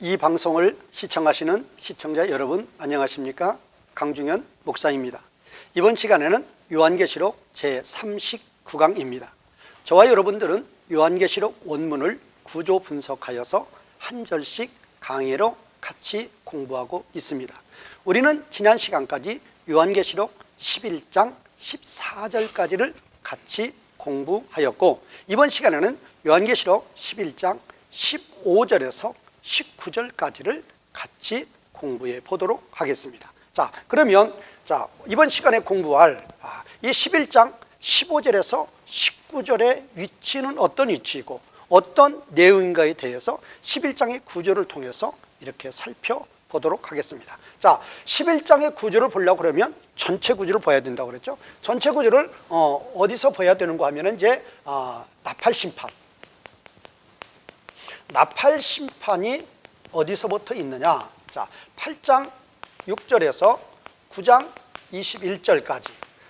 이 방송을 시청하시는 시청자 여러분 안녕하십니까? 강중현 목사입니다. 이번 시간에는 요한계시록 제39강입니다. 저와 여러분들은 요한계시록 원문을 구조 분석하여서 한 절씩 강해로 같이 공부하고 있습니다. 우리는 지난 시간까지 요한계시록 11장 14절까지를 같이 공부하였고, 이번 시간에는 요한계시록 11장 15절에서 19절까지를 같이 공부해 보도록 하겠습니다. 자, 그러면 이번 시간에 공부할 이 11장 15절에서 19절의 위치는 어떤 위치이고 어떤 내용인가에 대해서 11장의 구조를 통해서 이렇게 살펴보도록 하겠습니다. 자, 11장의 구조를 보려고 그러면 전체 구조를 봐야 된다고 그랬죠. 전체 구조를 어디서 봐야 되는가 하면 이제 나팔 심판이 어디서부터 있느냐. 자, 8장 6절에서 9장 21절까지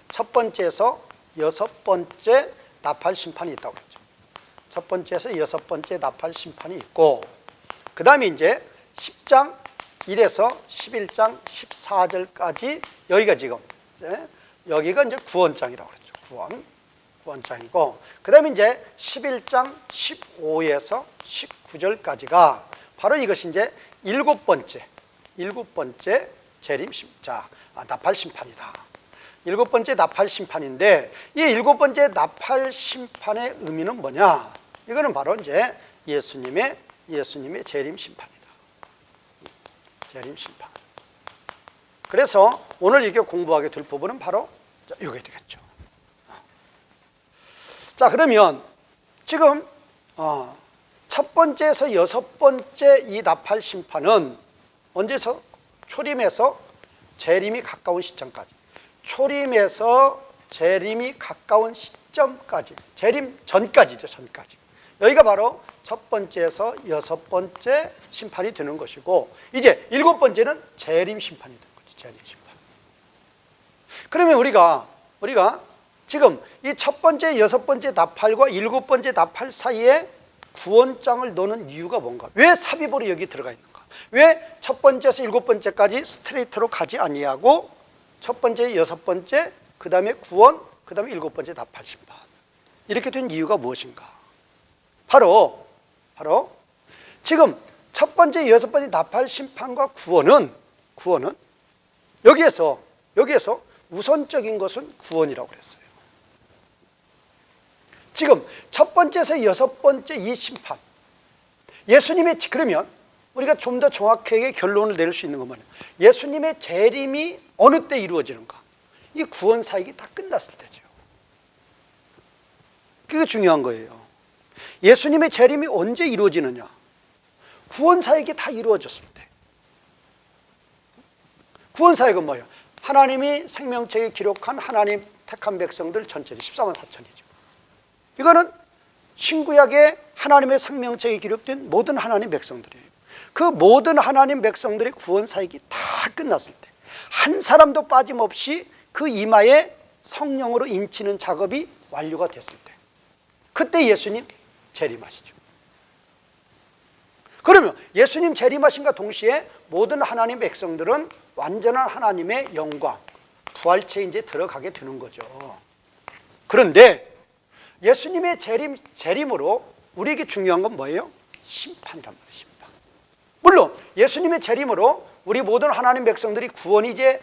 첫 번째에서 여섯 번째 나팔 심판이 있다고 그랬죠. 첫 번째에서 여섯 번째 나팔 심판이 있고, 그 다음에 이제 10장 1에서 11장 14절까지 여기가 지금 여기가 이제 구원장이라고 그랬죠. 구원장이고, 그 다음에 이제 11장 15에서 19절까지가 바로 이것이 이제 일곱 번째 나팔 심판이다. 일곱 번째 나팔 심판인데, 이 일곱 번째 나팔 심판의 의미는 뭐냐? 이거는 바로 이제 예수님의 재림 심판이다. 재림 심판. 그래서 오늘 이게 공부하게 될 부분은 바로 이게 되겠죠. 자, 그러면 지금 첫 번째에서 여섯 번째 이 나팔 심판은 언제서? 초림에서 재림이 가까운 시점까지. 초림에서 재림이 가까운 시점까지. 재림 전까지죠, 전까지. 여기가 바로 첫 번째에서 여섯 번째 심판이 되는 것이고, 이제 일곱 번째는 재림 심판이 되는 거죠. 재림 심판. 그러면 우리가 지금 이 첫 번째, 여섯 번째 나팔과 일곱 번째 나팔 사이에 구원장을 넣는 이유가 뭔가? 왜 삽입으로 여기 들어가 있는가? 왜 첫 번째에서 일곱 번째까지 스트레이트로 가지 아니하고 첫 번째, 여섯 번째, 그 다음에 구원, 그 다음에 일곱 번째 나팔 심판, 이렇게 된 이유가 무엇인가? 바로 지금 첫 번째, 여섯 번째 나팔 심판과 구원은 여기에서 우선적인 것은 구원이라고 그랬어요. 지금 첫 번째에서 여섯 번째 이 심판, 그러면 우리가 좀 더 정확하게 결론을 내릴 수 있는 건 뭐냐? 예수님의 재림이 어느 때 이루어지는가? 이 구원 사역이 다 끝났을 때죠. 그게 중요한 거예요. 예수님의 재림이 언제 이루어지느냐? 구원 사역이 다 이루어졌을 때. 구원 사역은 뭐예요? 하나님이 생명책에 기록한 하나님 택한 백성들 전체죠. 14만 4천이죠. 이거는 신구약에 하나님의 생명책에 기록된 모든 하나님 백성들이에요. 그 모든 하나님 백성들의 구원 사역이 다 끝났을 때, 한 사람도 빠짐없이 그 이마에 성령으로 인치는 작업이 완료가 됐을 때, 그때 예수님 재림하시죠. 그러면 예수님 재림하신과 동시에 모든 하나님 백성들은 완전한 하나님의 영광, 부활체에 이제 들어가게 되는 거죠. 그런데 예수님의 재림으로 우리에게 중요한 건 뭐예요? 심판이란 말이에요. 심판. 물론 예수님의 재림으로 우리 모든 하나님 백성들이 구원이 이제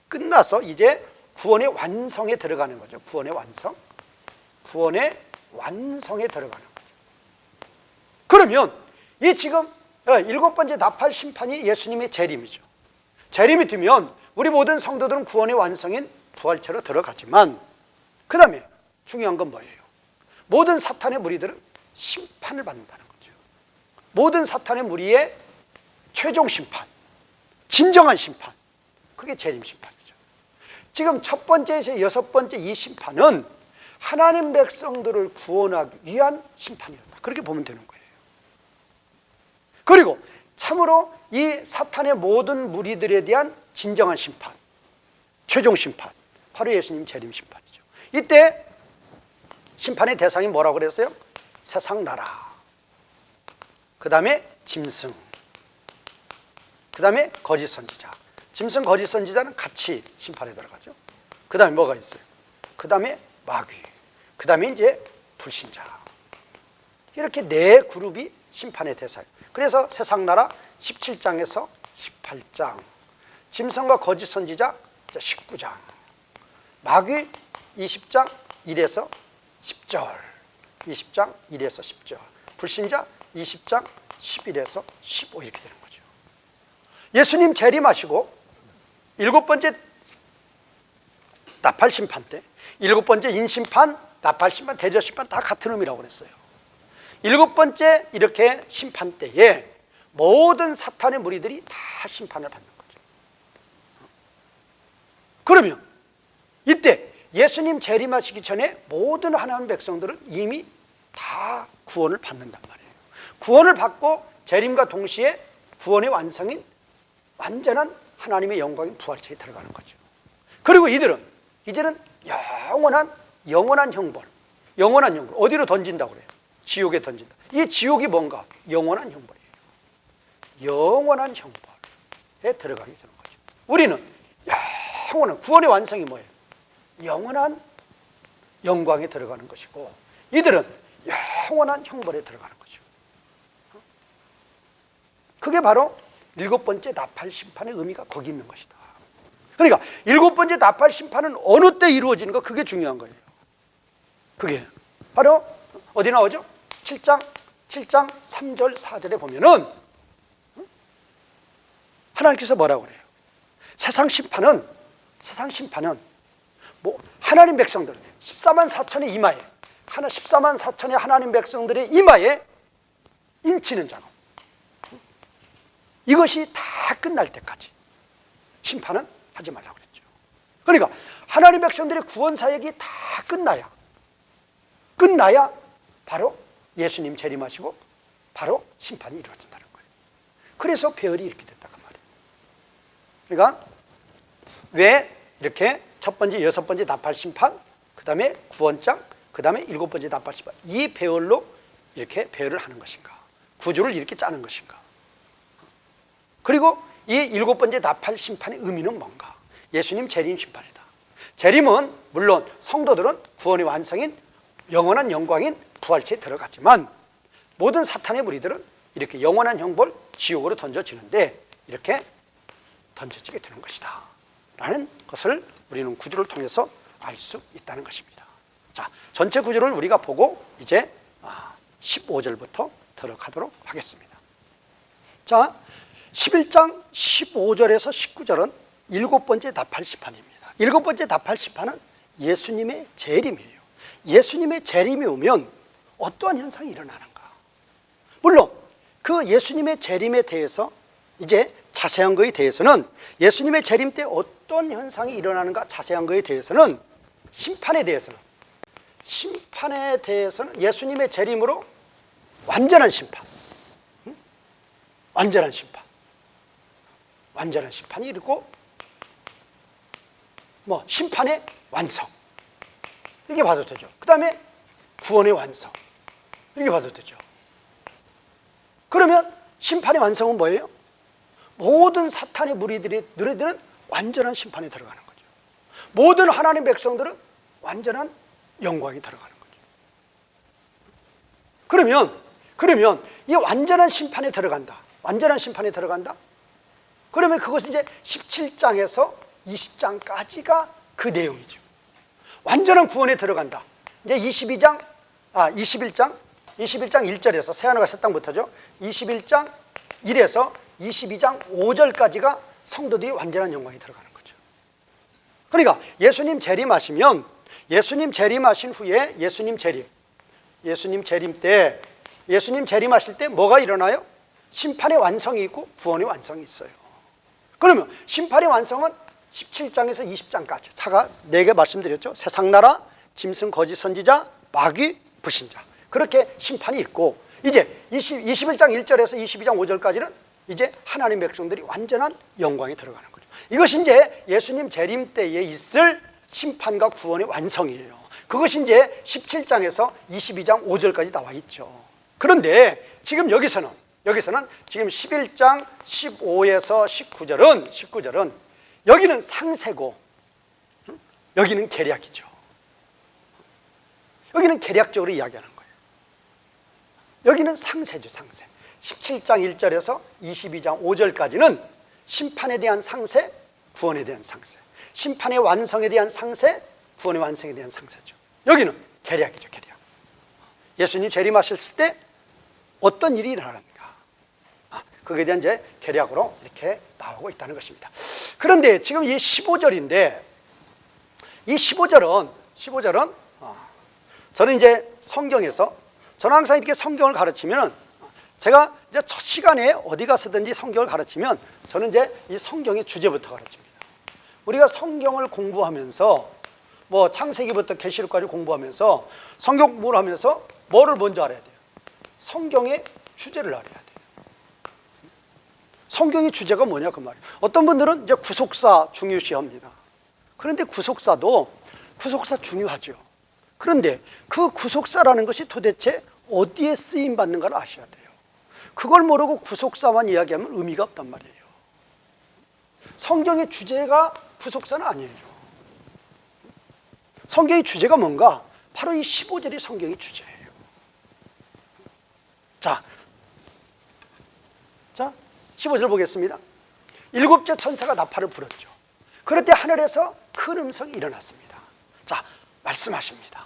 끝나서 이제 구원의 완성에 들어가는 거죠. 구원의 완성에 들어가는 거죠. 그러면 이 지금 일곱 번째 나팔 심판이 예수님의 재림이죠. 재림이 되면 우리 모든 성도들은 구원의 완성인 부활체로 들어가지만, 그 다음에 중요한 건 뭐예요? 모든 사탄의 무리들은 심판을 받는다는 거죠. 모든 사탄의 무리의 최종 심판, 진정한 심판, 그게 재림 심판이죠. 지금 첫 번째에서 여섯 번째 이 심판은 하나님 백성들을 구원하기 위한 심판이었다, 그렇게 보면 되는 거예요. 그리고 참으로 이 사탄의 모든 무리들에 대한 진정한 심판, 최종 심판, 바로 예수님 재림 심판이죠. 이때 심판의 대상이 뭐라고 그랬어요? 세상 나라, 그 다음에 짐승, 그 다음에 거짓 선지자. 짐승 거짓 선지자는 같이 심판에 들어가죠. 그 다음에 뭐가 있어요? 그 다음에 마귀. 그 다음에 이제 불신자. 이렇게 네 그룹이 심판의 대상이에요. 그래서 세상나라 17장에서 18장, 짐승과 거짓 선지자 19장, 마귀 20장 1에서 10절, 20장 1에서 10절, 불신자 20장 11에서 15 이렇게 되는 거죠. 예수님 재림하시고 일곱 번째 나팔심판 때, 일곱 번째 인심판, 나팔심판, 대저심판 다 같은 의미라고 그랬어요. 일곱 번째 이렇게 심판 때에 모든 사탄의 무리들이 다 심판을 받는 거죠. 그러면 이때 예수님 재림하시기 전에 모든 하나님 백성들은 이미 다 구원을 받는단 말이에요. 구원을 받고 재림과 동시에 구원의 완성인 완전한 하나님의 영광인 부활체에 들어가는 거죠. 그리고 이들은 영원한 형벌, 어디로 던진다고 그래요? 지옥에 던진다. 이 지옥이 뭔가? 영원한 형벌이에요. 영원한 형벌에 들어가게 되는 거죠. 우리는 영원한 구원의 완성이 뭐예요? 영원한 영광에 들어가는 것이고, 이들은 영원한 형벌에 들어가는 거죠. 그게 바로 일곱 번째 나팔 심판의 의미가 거기 있는 것이다. 그러니까 일곱 번째 나팔 심판은 어느 때 이루어지는 거, 그게 중요한 거예요. 그게 바로 어디 나오죠? 7장 3절 4절에 보면은 하나님께서 뭐라고 그래요? 세상 심판은 뭐 하나님 백성들 14만 4천의 이마에 14만 4천의 하나님 백성들의 이마에 인치는 작업, 이것이 다 끝날 때까지 심판은 하지 말라고 그랬죠. 그러니까 하나님 백성들의 구원 사역이 다 끝나야 바로 예수님 재림하시고 바로 심판이 이루어진다는 거예요. 그래서 배열이 이렇게 됐다고 말이에요. 그러니까 왜 이렇게 첫 번째, 여섯 번째 나팔 심판, 그 다음에 구원장, 그 다음에 일곱 번째 나팔 심판, 이 배열로 이렇게 배열을 하는 것인가, 구조를 이렇게 짜는 것인가. 그리고 이 일곱 번째 나팔 심판의 의미는 뭔가? 예수님 재림 심판이다. 재림은 물론 성도들은 구원의 완성인 영원한 영광인 부활체에 들어갔지만 모든 사탄의 무리들은 이렇게 영원한 형벌, 지옥으로 던져지는데 이렇게 던져지게 되는 것이다 라는 것을 우리는 구조를 통해서 알 수 있다는 것입니다. 자, 전체 구조를 우리가 보고 이제 15절부터 들어가도록 하겠습니다. 자, 11장 15절에서 19절은 일곱 번째 나팔 심판입니다. 일곱 번째 나팔 심판은 예수님의 재림이에요. 예수님의 재림이 오면 어떠한 현상이 일어나는가? 물론 그 예수님의 재림에 대해서 이제 자세한 거에 대해서는, 예수님의 재림 때 어떤 현상이 일어나는가 자세한 거에 대해서는, 심판에 대해서는 예수님의 재림으로 완전한 심판, 완전한 심판이 이르고 뭐 심판의 완성 이렇게 봐도 되죠. 그 다음에 구원의 완성 이렇게 봐도 되죠. 그러면 심판의 완성은 뭐예요? 모든 사탄의 무리들은 완전한 심판에 들어가는 거죠. 모든 하나님 백성들은 완전한 영광에 들어가는 거죠. 그러면 이 완전한 심판에 들어간다. 그러면 그것은 이제 17장에서 20장까지가 그 내용이죠. 완전한 구원에 들어간다. 이제 21장 1절에서 새하늘과 새 땅부터죠. 21장 1에서 22장 5절까지가 성도들이 완전한 영광에 들어가는 거죠. 그러니까 예수님 재림하시면, 예수님 재림하신 후에 예수님 재림하실 때 뭐가 일어나요? 심판의 완성이 있고 구원의 완성이 있어요. 그러면 심판의 완성은 17장에서 20장까지 차가 4개 말씀드렸죠. 세상나라, 짐승 거짓 선지자, 마귀, 불신자, 그렇게 심판이 있고, 이제 21장 1절에서 22장 5절까지는 이제 하나님 백성들이 완전한 영광에 들어가는 거죠. 이것이 이제 예수님 재림 때에 있을 심판과 구원의 완성이에요. 그것이 이제 17장에서 22장 5절까지 나와 있죠. 그런데 지금 여기서는 여기서는 지금 11장 15에서 19절은 여기는 상세고 여기는 계략이죠. 여기는 계략적으로 이야기하는 거예요. 여기는 상세죠, 상세. 17장 1절에서 22장 5절까지는 심판에 대한 상세, 구원에 대한 상세. 심판의 완성에 대한 상세, 구원의 완성에 대한 상세죠. 여기는 계략이죠, 계략. 예수님 재림하셨을 때 어떤 일이 일어납니까? 거기에 대한 이제 계략으로 이렇게 나오고 있다는 것입니다. 그런데 지금 이 15절인데, 이 15절은 저는 이제 성경에서, 저는 항상 이렇게 성경을 가르치면, 제가 이제 첫 시간에 어디 가서든지 성경을 가르치면 저는 이제 이 성경의 주제부터 가르칩니다. 우리가 성경을 공부하면서 뭐 창세기부터 계시록까지 공부하면서 성경 공부를 하면서 뭐를 먼저 알아야 돼요? 성경의 주제를 알아야 돼요. 성경의 주제가 뭐냐 그 말이에요. 어떤 분들은 이제 구속사 중요시합니다. 그런데 구속사 중요하죠. 그런데 그 구속사라는 것이 도대체 어디에 쓰임 받는가를 아셔야 돼요. 그걸 모르고 구속사만 이야기하면 의미가 없단 말이에요. 성경의 주제가 구속사는 아니에요. 성경의 주제가 뭔가? 바로 이 15절이 성경의 주제예요. 자, 15절 보겠습니다. 일곱째 천사가 나팔을 불었죠. 그럴 때 하늘에서 큰 음성이 일어났습니다. 자, 말씀하십니다.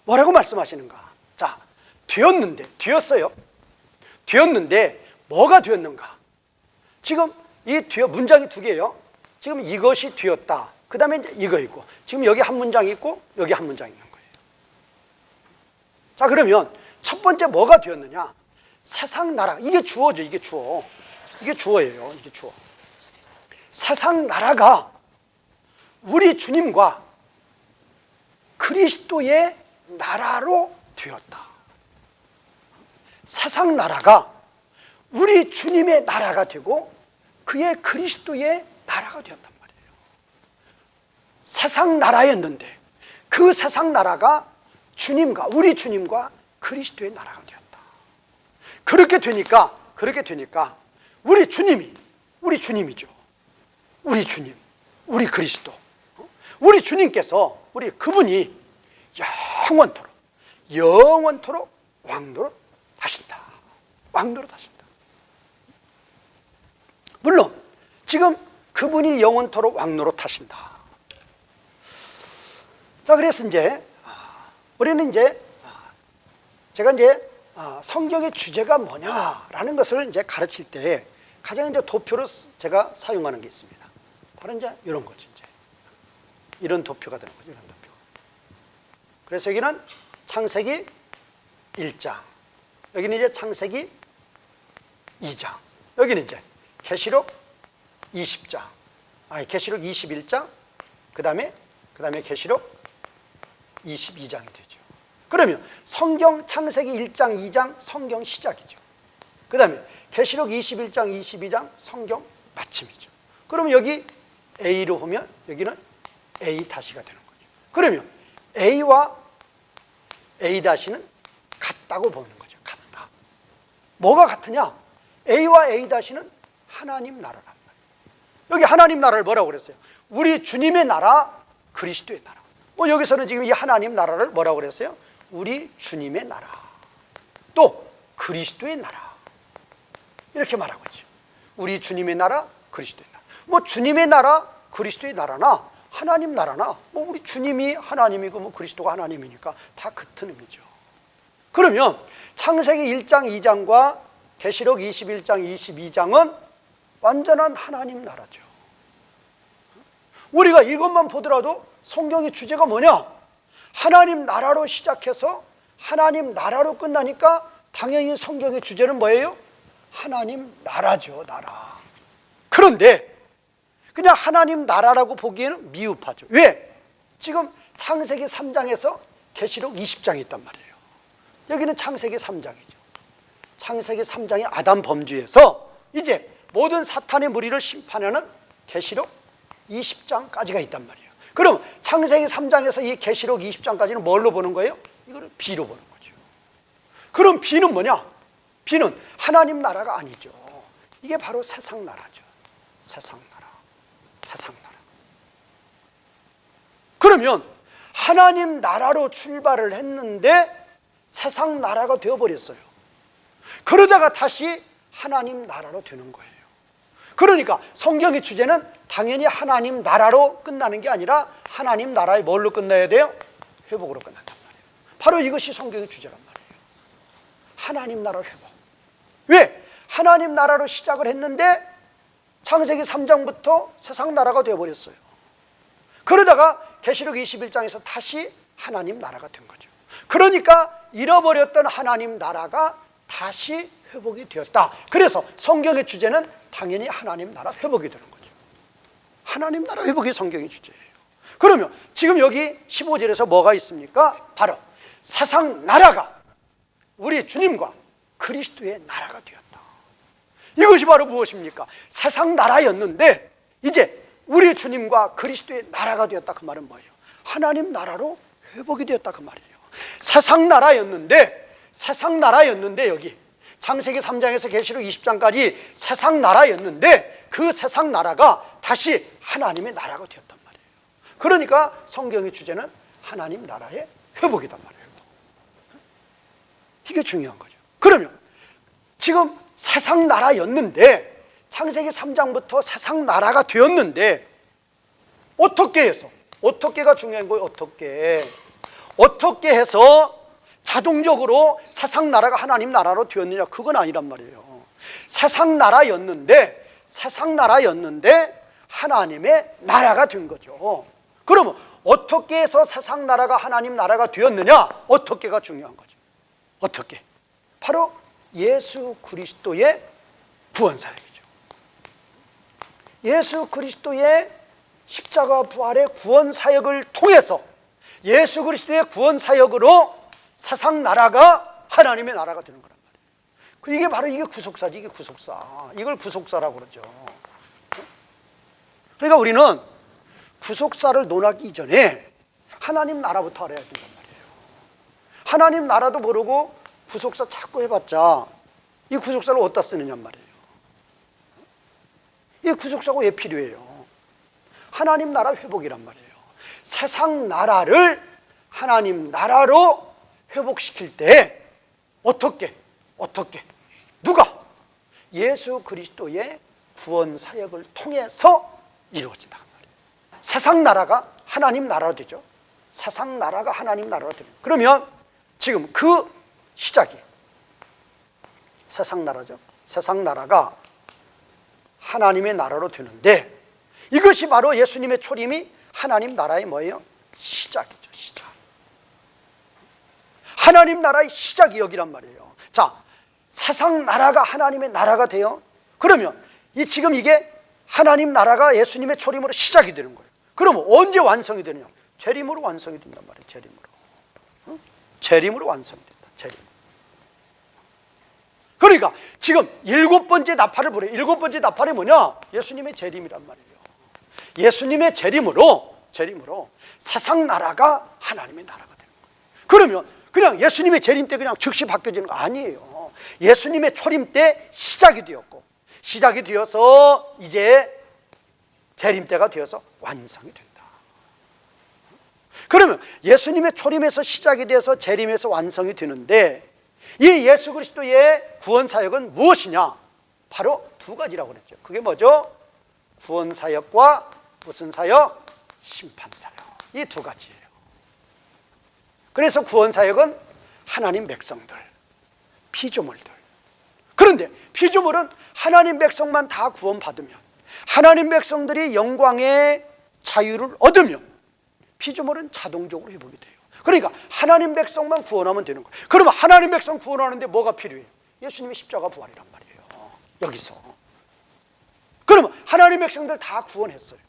뭐라고 말씀하시는가? 자, 되었어요. 되었는데 뭐가 되었는가? 지금 이 문장이 두 개예요. 지금 이것이 되었다. 그 다음에 이제 이거 있고, 지금 여기 한 문장이 있고 여기 한 문장이 있는 거예요. 자, 그러면 첫 번째 뭐가 되었느냐? 세상 나라, 이게 주어죠. 이게 주어예요. 이게 주어. 세상 나라가 우리 주님과 그리스도의 나라로 되었다. 세상 나라가 우리 주님의 나라가 되고 그의 그리스도의 나라가 되었단 말이에요. 세상 나라였는데 그 세상 나라가 우리 주님과 그리스도의 나라가 되었다. 그렇게 되니까 우리 주님이죠. 우리 주님, 우리 그리스도, 우리 주님께서 그분이 영원토록 왕노릇 하신다. 물론 지금 그분이 영원토록 왕노릇 하신다. 자, 그래서 이제 우리는 이제 제가 이제 성경의 주제가 뭐냐라는 것을 이제 가르칠 때 가장 이제 도표로 제가 사용하는 게 있습니다. 바로 이제 이런 거죠. 이제 이런 도표가 되는 거죠. 이런 도표. 그래서 여기는 창세기 1장, 여기는 이제 창세기 2장, 여기는 이제 계시록 20장, 계시록 21장, 그 다음에 계시록 22장이 되죠. 그러면 성경 창세기 1장, 2장 성경 시작이죠. 그 다음에 계시록 21장, 22장 성경 마침이죠. 그러면 여기 A로 보면 여기는 A 다시가 되는 거죠. 그러면 A와 A 다시는 같다고 보는 거죠. 같다. 뭐가 같으냐? A와 A 다시는 하나님 나라란 말이에요. 여기 하나님 나라를 뭐라고 그랬어요? 우리 주님의 나라, 그리스도의 나라. 여기서는 지금 이 하나님 나라를 뭐라고 그랬어요? 우리 주님의 나라, 또 그리스도의 나라, 이렇게 말하고 있죠. 우리 주님의 나라, 그리스도의 나라. 주님의 나라, 그리스도의 나라나 하나님 나라나 우리 주님이 하나님이고 그리스도가 하나님이니까 다 같은 의미죠. 그러면 창세기 1장, 2장과 계시록 21장, 22장은 완전한 하나님 나라죠. 우리가 이것만 보더라도 성경의 주제가 뭐냐? 하나님 나라로 시작해서 하나님 나라로 끝나니까 당연히 성경의 주제는 뭐예요? 하나님 나라죠, 나라. 그런데 그냥 하나님 나라라고 보기에는 미흡하죠. 왜? 지금 창세기 3장에서 계시록 20장이 있단 말이에요. 여기는 창세기 3장이죠. 창세기 3장의 아담 범죄에서 이제 모든 사탄의 무리를 심판하는 계시록 20장까지가 있단 말이에요. 그럼 창세기 3장에서 이 계시록 20장까지는 뭘로 보는 거예요? 이거를 B로 보는 거죠. 그럼 B는 뭐냐? B는 하나님 나라가 아니죠. 이게 바로 세상 나라죠. 세상 나라. 세상 나라. 그러면 하나님 나라로 출발을 했는데 세상 나라가 되어버렸어요. 그러다가 다시 하나님 나라로 되는 거예요. 그러니까 성경의 주제는 당연히 하나님 나라로 끝나는 게 아니라 하나님 나라에 뭘로 끝나야 돼요? 회복으로 끝난단 말이에요. 바로 이것이 성경의 주제란 말이에요. 하나님 나라 회복. 왜? 하나님 나라로 시작을 했는데 창세기 3장부터 세상 나라가 되어버렸어요. 그러다가 계시록 21장에서 다시 하나님 나라가 된 거죠. 그러니까 잃어버렸던 하나님 나라가 다시 회복이 되었다. 그래서 성경의 주제는 당연히 하나님 나라 회복이 되는 거죠. 하나님 나라 회복이 성경의 주제예요. 그러면 지금 여기 15절에서 뭐가 있습니까? 바로 세상 나라가 우리 주님과 그리스도의 나라가 되었다. 이것이 바로 무엇입니까? 세상 나라였는데 이제 우리 주님과 그리스도의 나라가 되었다. 그 말은 뭐예요? 하나님 나라로 회복이 되었다. 그 말이에요. 세상 나라였는데 여기 창세기 3장에서 계시록 20장까지 세상 나라였는데 그 세상 나라가 다시 하나님의 나라가 되었단 말이에요. 그러니까 성경의 주제는 하나님 나라의 회복이단 말이에요. 이게 중요한 거죠. 그러면 지금 세상 나라였는데 창세기 3장부터 세상 나라가 되었는데 어떻게 해서, 어떻게가 중요한 거예요. 어떻게 해서 자동적으로 세상 나라가 하나님 나라로 되었느냐, 그건 아니란 말이에요. 세상 나라였는데 하나님의 나라가 된 거죠. 그러면 어떻게 해서 세상 나라가 하나님 나라가 되었느냐, 어떻게가 중요한 거죠. 어떻게? 바로 예수 그리스도의 구원 사역이죠. 예수 그리스도의 십자가 부활의 구원 사역을 통해서 예수 그리스도의 구원 사역으로 세상 나라가 하나님의 나라가 되는 거란 말이에요. 이게 바로 이게 구속사지. 이게 구속사. 이걸 구속사라고 그러죠. 그러니까 우리는 구속사를 논하기 이전에 하나님 나라부터 알아야 된단 말이에요. 하나님 나라도 모르고 구속사 자꾸 해봤자 이 구속사를 어디다 쓰느냔 말이에요. 이 구속사가 왜 필요해요? 하나님 나라 회복이란 말이에요. 세상 나라를 하나님 나라로 회복시킬 때 어떻게? 누가? 예수 그리스도의 구원 사역을 통해서 이루어진다 말이에요. 세상 나라가 하나님 나라로 되죠. 세상 나라가 하나님 나라로 되죠. 그러면 지금 그 시작이 세상 나라죠. 세상 나라가 하나님의 나라로 되는데 이것이 바로 예수님의 초림이 하나님 나라의 뭐예요? 시작이죠. 시작. 하나님 나라의 시작이 여기란 말이에요. 자, 세상 나라가 하나님의 나라가 돼요. 그러면 지금 이게 하나님 나라가 예수님의 초림으로 시작이 되는 거예요. 그러면 언제 완성이 되느냐? 재림으로 완성이 된단 말이에요. 재림으로. 재림으로 완성이 된다. 재림. 그러니까 지금 7번째 나팔을 불어요. 7번째 나팔이 뭐냐? 예수님의 재림이란 말이에요. 예수님의 재림으로 세상 나라가 하나님의 나라가 되는 거예요. 그러면 그냥 예수님의 재림 때 그냥 즉시 바뀌어지는 거 아니에요. 예수님의 초림 때 시작이 되었고 시작이 되어서 이제 재림 때가 되어서 완성이 된다. 그러면 예수님의 초림에서 시작이 돼서 재림에서 완성이 되는데 이 예수 그리스도의 구원 사역은 무엇이냐? 바로 두 가지라고 그랬죠. 그게 뭐죠? 구원 사역과 무슨 사역? 심판 사역. 이 두 가지예요. 그래서 구원 사역은 하나님 백성들, 피조물들. 그런데 피조물은 하나님 백성만 다 구원받으면, 하나님 백성들이 영광의 자유를 얻으면 피조물은 자동적으로 회복이 돼요. 그러니까 하나님 백성만 구원하면 되는 거예요. 그러면 하나님 백성 구원하는데 뭐가 필요해요? 예수님의 십자가 부활이란 말이에요. 여기서. 그러면 하나님 백성들 다 구원했어요.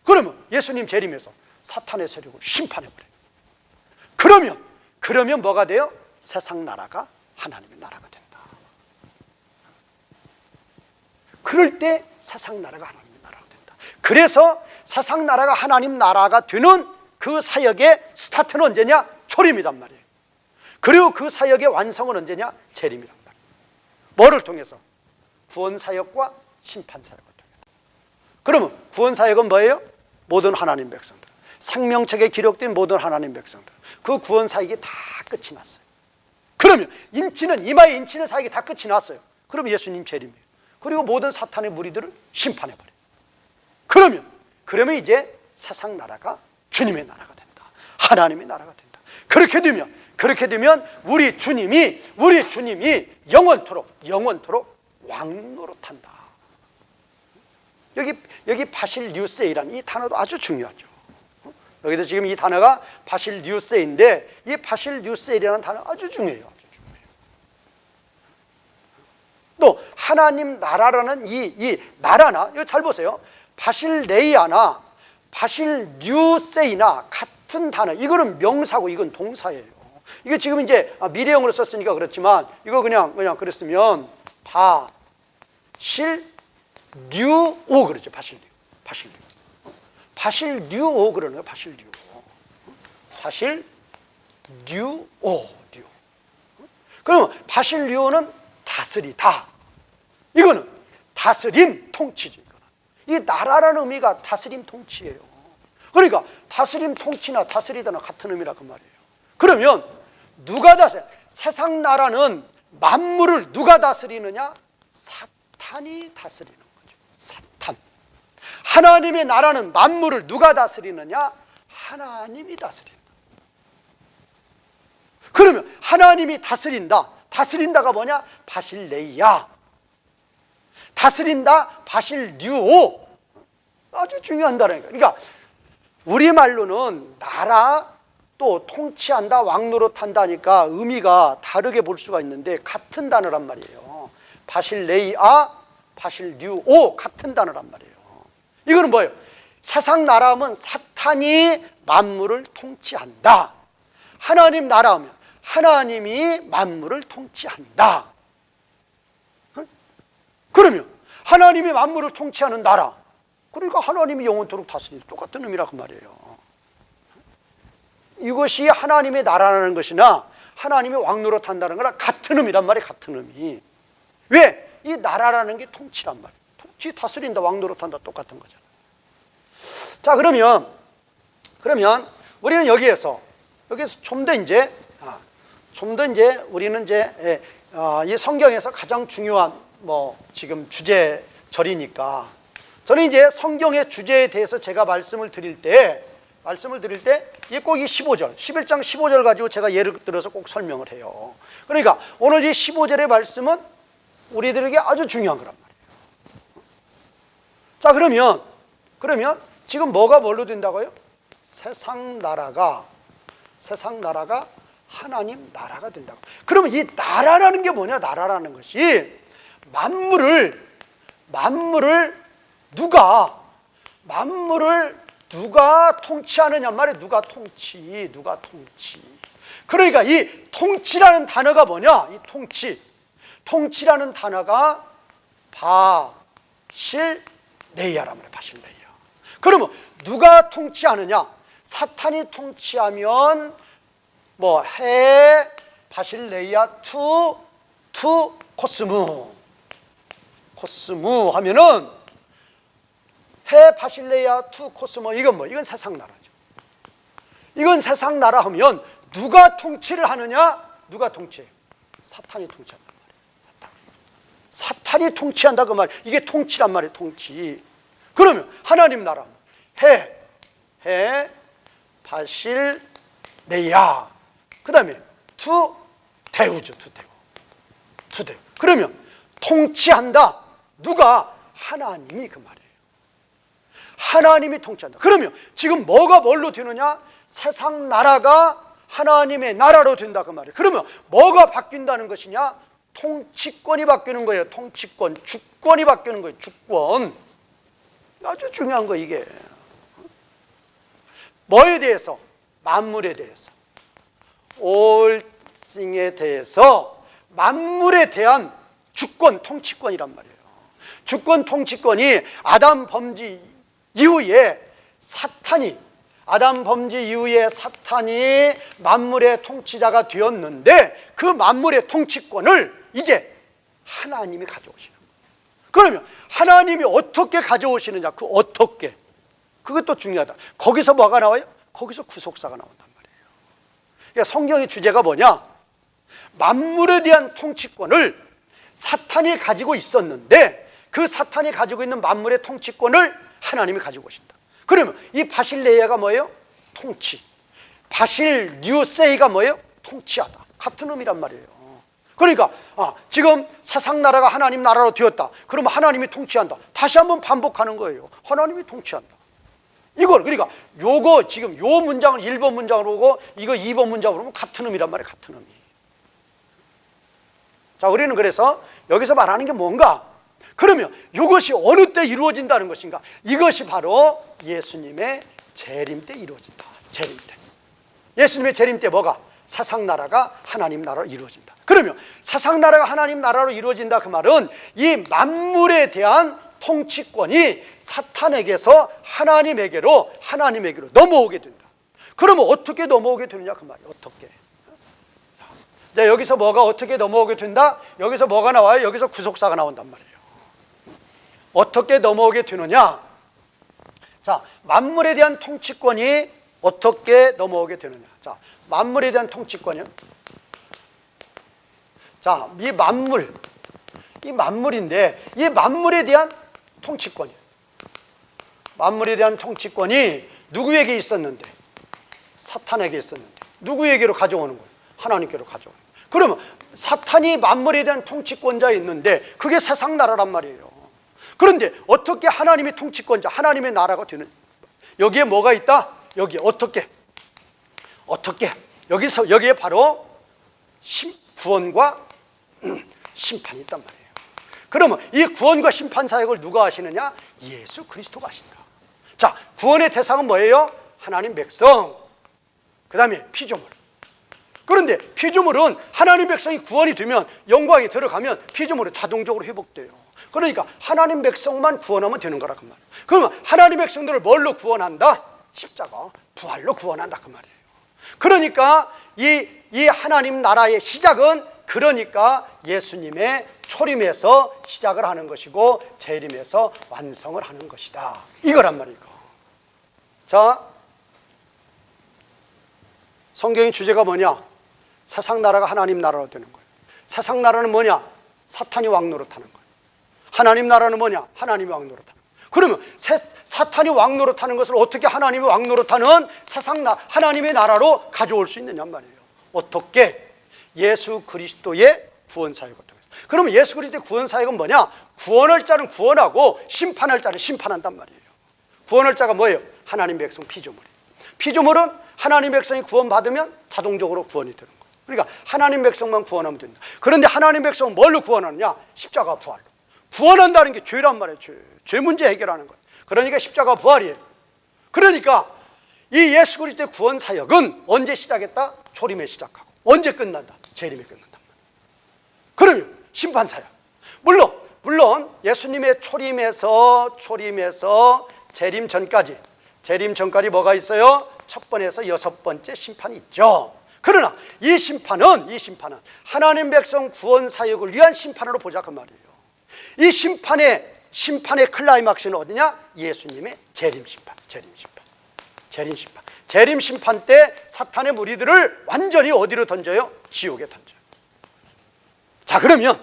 그러면 예수님 재림에서 사탄의 세력을 심판해버려요. 그러면 뭐가 돼요? 세상 나라가 하나님의 나라가 된다. 그럴 때 세상 나라가 하나님의 나라가 된다. 그래서 세상 나라가 하나님 나라가 되는 그 사역의 스타트는 언제냐? 초림이란 말이에요. 그리고 그 사역의 완성은 언제냐? 재림이란 말이에요. 뭐를 통해서? 구원사역과 심판사역을 통해서. 그러면 구원사역은 뭐예요? 모든 하나님 백성들, 생명책에 기록된 모든 하나님 백성들, 그 구원사역이 다 끝이 났어요. 그러면 이마에 인치는 사역이 다 끝이 났어요. 그럼 예수님 재림이에요. 그리고 모든 사탄의 무리들을 심판해버려요. 그러면 이제 세상 나라가 주님의 나라가 된다. 하나님의 나라가 된다. 그렇게 되면 우리 주님이 영원토록 왕노릇한다. 여기 바실류세이라는 이 단어도 아주 중요하죠. 여기도 지금 이 단어가 바실류세인데, 이 바실류세이라는 단어 아주 중요해요. 또 하나님 나라라는 이 나라나, 이거 잘 보세요. 바실레이아나 바실류세이나 같은 단어, 이거는 명사고 이건 동사예요. 이게 지금 이제 미래형으로 썼으니까 그렇지만, 이거 그냥 그랬으면 바실류오 그러죠. 바실류오 그러는 거예요. 바실류오. 그러면 바실류오는 다스리다. 이거는 다스림, 통치죠. 이 나라라는 의미가 다스림, 통치예요. 그러니까 다스림, 통치나 다스리다나 같은 의미라 그 말이에요. 그러면 누가 다스려? 세상 나라는 만물을 누가 다스리느냐? 사탄이 다스리는 거죠. 사탄. 하나님의 나라는 만물을 누가 다스리느냐? 하나님이 다스린다. 그러면 하나님이 다스린다가 뭐냐? 바실레이아. 다스린다, 바실류오. 아주 중요한 단어니까. 그러니까 우리말로는 나라, 또 통치한다, 왕노릇한다니까 의미가 다르게 볼 수가 있는데 같은 단어란 말이에요. 바실레이아, 바실류오, 같은 단어란 말이에요. 이거는 뭐예요? 세상 나라하면 사탄이 만물을 통치한다. 하나님 나라하면 하나님이 만물을 통치한다. 그러면 하나님이 만물을 통치하는 나라, 그러니까 하나님이 영원토록 다스린다. 똑같은 의미라 그 말이에요. 이것이 하나님의 나라라는 것이나 하나님이 왕노릇한다는 거랑 같은 의미란 말이에요. 같은 의미. 왜? 이 나라라는 게 통치란 말이에요. 통치, 다스린다, 왕노릇한다, 똑같은 거잖아요. 자, 그러면 우리는 여기에서 좀 더 이제 우리는 이제 이 성경에서 가장 중요한 지금 주제절이니까, 저는 이제 성경의 주제에 대해서 제가 말씀을 드릴 때 꼭 이 15절, 11장 15절 가지고 제가 예를 들어서 꼭 설명을 해요. 그러니까 오늘 이 15절의 말씀은 우리들에게 아주 중요한 거란 말이에요. 자, 그러면 지금 뭐가 뭘로 된다고요? 세상 나라가 하나님 나라가 된다고. 그러면 이 나라라는 게 뭐냐? 나라라는 것이 만물을 누가 통치하느냐 말이에요. 누가 통치. 그러니까 이 통치라는 단어가 뭐냐? 이 통치라는 단어가 바실레이아란 말이에요. 바실레이아. 그러면 누가 통치하느냐? 사탄이 통치하면 해 바실레이아 투 코스무 하면은 해 바실레이아 투 코스모, 이건 세상 나라죠. 이건 세상 나라 하면 누가 통치를 하느냐? 누가 통치해요? 사탄이 통치한단 말이에요. 사탄이 통치한다 그 말. 이게 통치란 말이에요. 통치. 그러면 하나님 나라 해 바실레이아, 그 다음에 투대우죠. 투대우. 그러면 통치한다. 누가? 하나님이 그 말이에요. 하나님이 통치한다. 그러면 지금 뭐가 뭘로 되느냐? 세상 나라가 하나님의 나라로 된다 그 말이에요. 그러면 뭐가 바뀐다는 것이냐? 통치권이 바뀌는 거예요. 통치권, 주권이 바뀌는 거예요. 주권. 아주 중요한 거 이게. 뭐에 대해서? 만물에 대해서. All thing에 대해서 만물에 대한 주권, 통치권이란 말이에요. 주권, 통치권이 아담 범죄 이후에 사탄이 만물의 통치자가 되었는데, 그 만물의 통치권을 이제 하나님이 가져오시는 거예요. 그러면 하나님이 어떻게 가져오시느냐, 그 어떻게, 그것도 중요하다. 거기서 뭐가 나와요? 거기서 구속사가 나온단 말이에요. 그러니까 성경의 주제가 뭐냐? 만물에 대한 통치권을 사탄이 가지고 있었는데 그 사탄이 가지고 있는 만물의 통치권을 하나님이 가지고 오신다. 그러면 이 바실레이아가 뭐예요? 통치. 바실뉴세이가 뭐예요? 통치하다. 같은 의미란 말이에요. 그러니까 지금 세상나라가 하나님 나라로 되었다. 그러면 하나님이 통치한다. 다시 한번 반복하는 거예요. 하나님이 통치한다. 이걸, 그러니까 요거 지금 요 문장을 1번 문장으로 보고 이거 2번 문장으로 보면 같은 의미란 말이에요. 같은 의미. 자, 우리는 그래서 여기서 말하는 게 뭔가? 그러면 이것이 어느 때 이루어진다는 것인가? 이것이 바로 예수님의 재림 때 이루어진다. 재림 때. 예수님의 재림 때 뭐가? 세상나라가 하나님 나라로 이루어진다. 그러면 세상나라가 하나님 나라로 이루어진다, 그 말은 이 만물에 대한 통치권이 사탄에게서 하나님에게로 넘어오게 된다. 그러면 어떻게 넘어오게 되느냐, 그 말이에요. 어떻게? 자, 여기서 뭐가 어떻게 넘어오게 된다? 여기서 뭐가 나와요? 여기서 구속사가 나온단 말이에요. 어떻게 넘어오게 되느냐? 자, 만물에 대한 통치권이 어떻게 넘어오게 되느냐? 자, 만물에 대한 통치권이요. 자, 이 만물인데 이 만물에 대한 통치권이에요. 만물에 대한 통치권이 누구에게 있었는데? 사탄에게 있었는데 누구에게로 가져오는 거예요? 하나님께로 가져오는 거예요. 그러면 사탄이 만물에 대한 통치권자에 있는데 그게 세상 나라란 말이에요. 그런데 어떻게 하나님이 통치권자, 하나님의 나라가 되는? 여기에 뭐가 있다? 여기에 어떻게 여기에 바로 구원과 심판이 있단 말이에요. 그러면 이 구원과 심판 사역을 누가 하시느냐? 예수 그리스도가 하신다. 자, 구원의 대상은 뭐예요? 하나님 백성, 그 다음에 피조물. 그런데 피조물은 하나님 백성이 구원이 되면, 영광이 들어가면 피조물은 자동적으로 회복돼요. 그러니까 하나님 백성만 구원하면 되는 거라 그 말이에요. 그러면 하나님 백성들을 뭘로 구원한다? 십자가, 부활로 구원한다 그 말이에요. 그러니까 이 하나님 나라의 시작은 그러니까 예수님의 초림에서 시작을 하는 것이고 재림에서 완성을 하는 것이다, 이거란 말이에요. 자, 성경의 주제가 뭐냐? 세상 나라가 하나님 나라로 되는 거예요. 세상 나라는 뭐냐? 사탄이 왕노릇하는 거예요. 하나님 나라는 뭐냐? 하나님이 왕노릇하는 거예요. 그러면 사탄이 왕노릇하는 것을 어떻게 하나님이 왕노릇하는 하나님의 나라로 가져올 수 있느냐 말이에요. 어떻게? 예수 그리스도의 구원 사역을 통해서. 그러면 예수 그리스도의 구원 사역은 뭐냐? 구원할 자는 구원하고 심판할 자는 심판한단 말이에요. 구원할 자가 뭐예요? 하나님 백성 피조물이에요. 피조물은 하나님 백성이 구원받으면 자동적으로 구원이 되는 거예요. 그러니까 하나님 백성만 구원하면 된다. 그런데 하나님 백성은 뭘로 구원하느냐? 십자가 부활로. 구원한다는 게 죄란 말이에요. 죄 문제 해결하는 거예요. 그러니까 십자가 부활이에요. 그러니까 이 예수 그리스도의 구원 사역은 언제 시작했다? 초림에 시작하고. 언제 끝난다? 재림에 끝난다. 그러면 심판 사역. 물론 예수님의 초림에서 재림 전까지 뭐가 있어요? 첫 번에서 여섯 번째 심판이 있죠. 그러나 이 심판은 하나님 백성 구원 사역을 위한 심판으로 보자 그 말이에요. 이 심판의 클라이막스는 어디냐? 예수님의 재림 심판. 재림 심판 때 사탄의 무리들을 완전히 어디로 던져요? 지옥에 던져요. 자, 그러면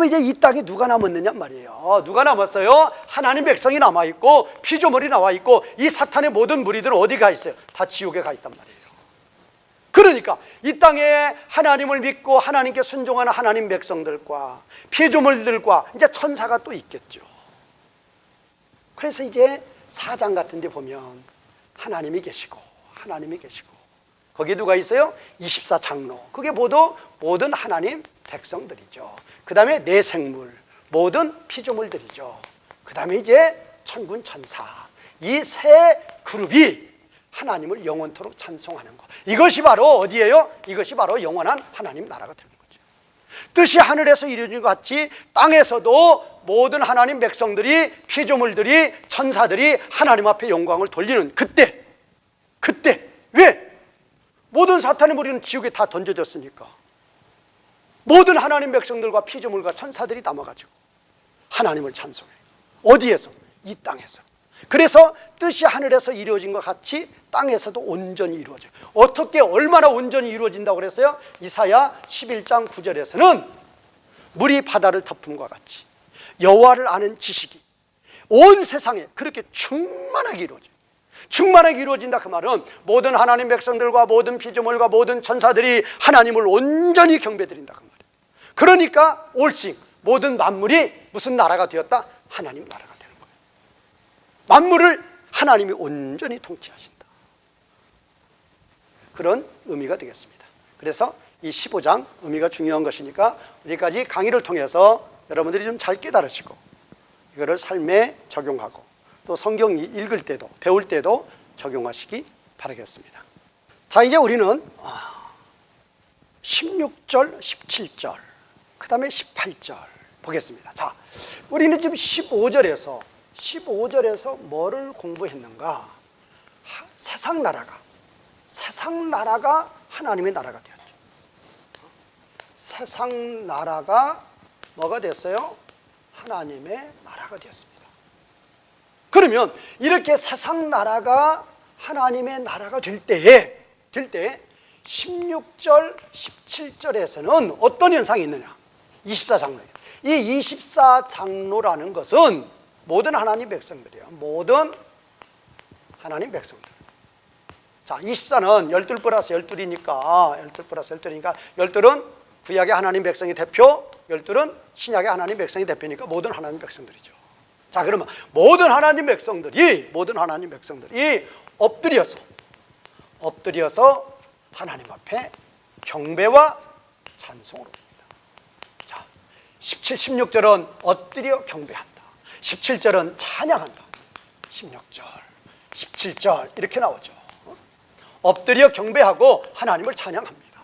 이제 이 땅에 누가 남았느냐 말이에요. 누가 남았어요? 하나님 백성이 남아있고 피조물이 나와있고 이 사탄의 모든 무리들은 어디 가 있어요? 다 지옥에 가 있단 말이에요. 그러니까 이 땅에 하나님을 믿고 하나님께 순종하는 하나님 백성들과 피조물들과 이제 천사가 또 있겠죠. 그래서 이제 4장 같은 데 보면 하나님이 계시고 거기에 누가 있어요? 24장로. 그게 모든 하나님 백성들이죠. 그 다음에 내 생물, 모든 피조물들이죠. 그 다음에 이제 천군 천사. 이 세 그룹이 하나님을 영원토록 찬송하는 것. 이것이 바로 어디예요? 이것이 바로 영원한 하나님 나라가 되는 거죠. 뜻이 하늘에서 이루어진 것 같이 땅에서도 모든 하나님 백성들이, 피조물들이, 천사들이 하나님 앞에 영광을 돌리는 그때 왜? 모든 사탄의 무리는 지옥에 다 던져졌으니까. 모든 하나님 백성들과 피조물과 천사들이 남아가지고 하나님을 찬송해요. 어디에서? 이 땅에서. 그래서 뜻이 하늘에서 이루어진 것 같이 땅에서도 온전히 이루어져요. 어떻게 얼마나 온전히 이루어진다고 그랬어요? 이사야 11장 9절에서는 물이 바다를 덮음과 같이 여호와를 아는 지식이 온 세상에 그렇게 충만하게 이루어져요. 충만하게 이루어진다 그 말은 모든 하나님 백성들과 모든 피조물과 모든 천사들이 하나님을 온전히 경배드린다 그 말이에요. 그러니까 올씩 모든 만물이 무슨 나라가 되었다? 하나님 나라가 되는 거예요. 만물을 하나님이 온전히 통치하신다, 그런 의미가 되겠습니다. 그래서 이 15장 의미가 중요한 것이니까 우리까지 강의를 통해서 여러분들이 좀 잘 깨달으시고 이거를 삶에 적용하고 또 성경 읽을 때도 배울 때도 적용하시기 바라겠습니다. 자, 이제 우리는 16절, 17절, 그 다음에 18절 보겠습니다. 자, 우리는 지금 15절에서 뭐를 공부했는가? 세상 나라가 하나님의 나라가 되었죠. 세상 나라가 뭐가 됐어요? 하나님의 나라가 되었습니다. 그러면 이렇게 세상 나라가 하나님의 나라가 될 때에 16절, 17절에서는 어떤 현상이 있느냐? 24장로예요. 이 24장로라는 것은 모든 하나님 백성들이에요. 모든 하나님 백성들. 자, 24는 12 플러스 12이니까 12은 구약의 하나님 백성이 대표, 12은 신약의 하나님 백성이 대표니까 모든 하나님 백성들이죠. 자, 그러면 모든 하나님 백성들이 엎드려서 하나님 앞에 경배와 찬송을 합니다. 자, 17, 16절은 엎드려 경배한다. 17절은 찬양한다. 16절, 17절 이렇게 나오죠. 엎드려 경배하고 하나님을 찬양합니다.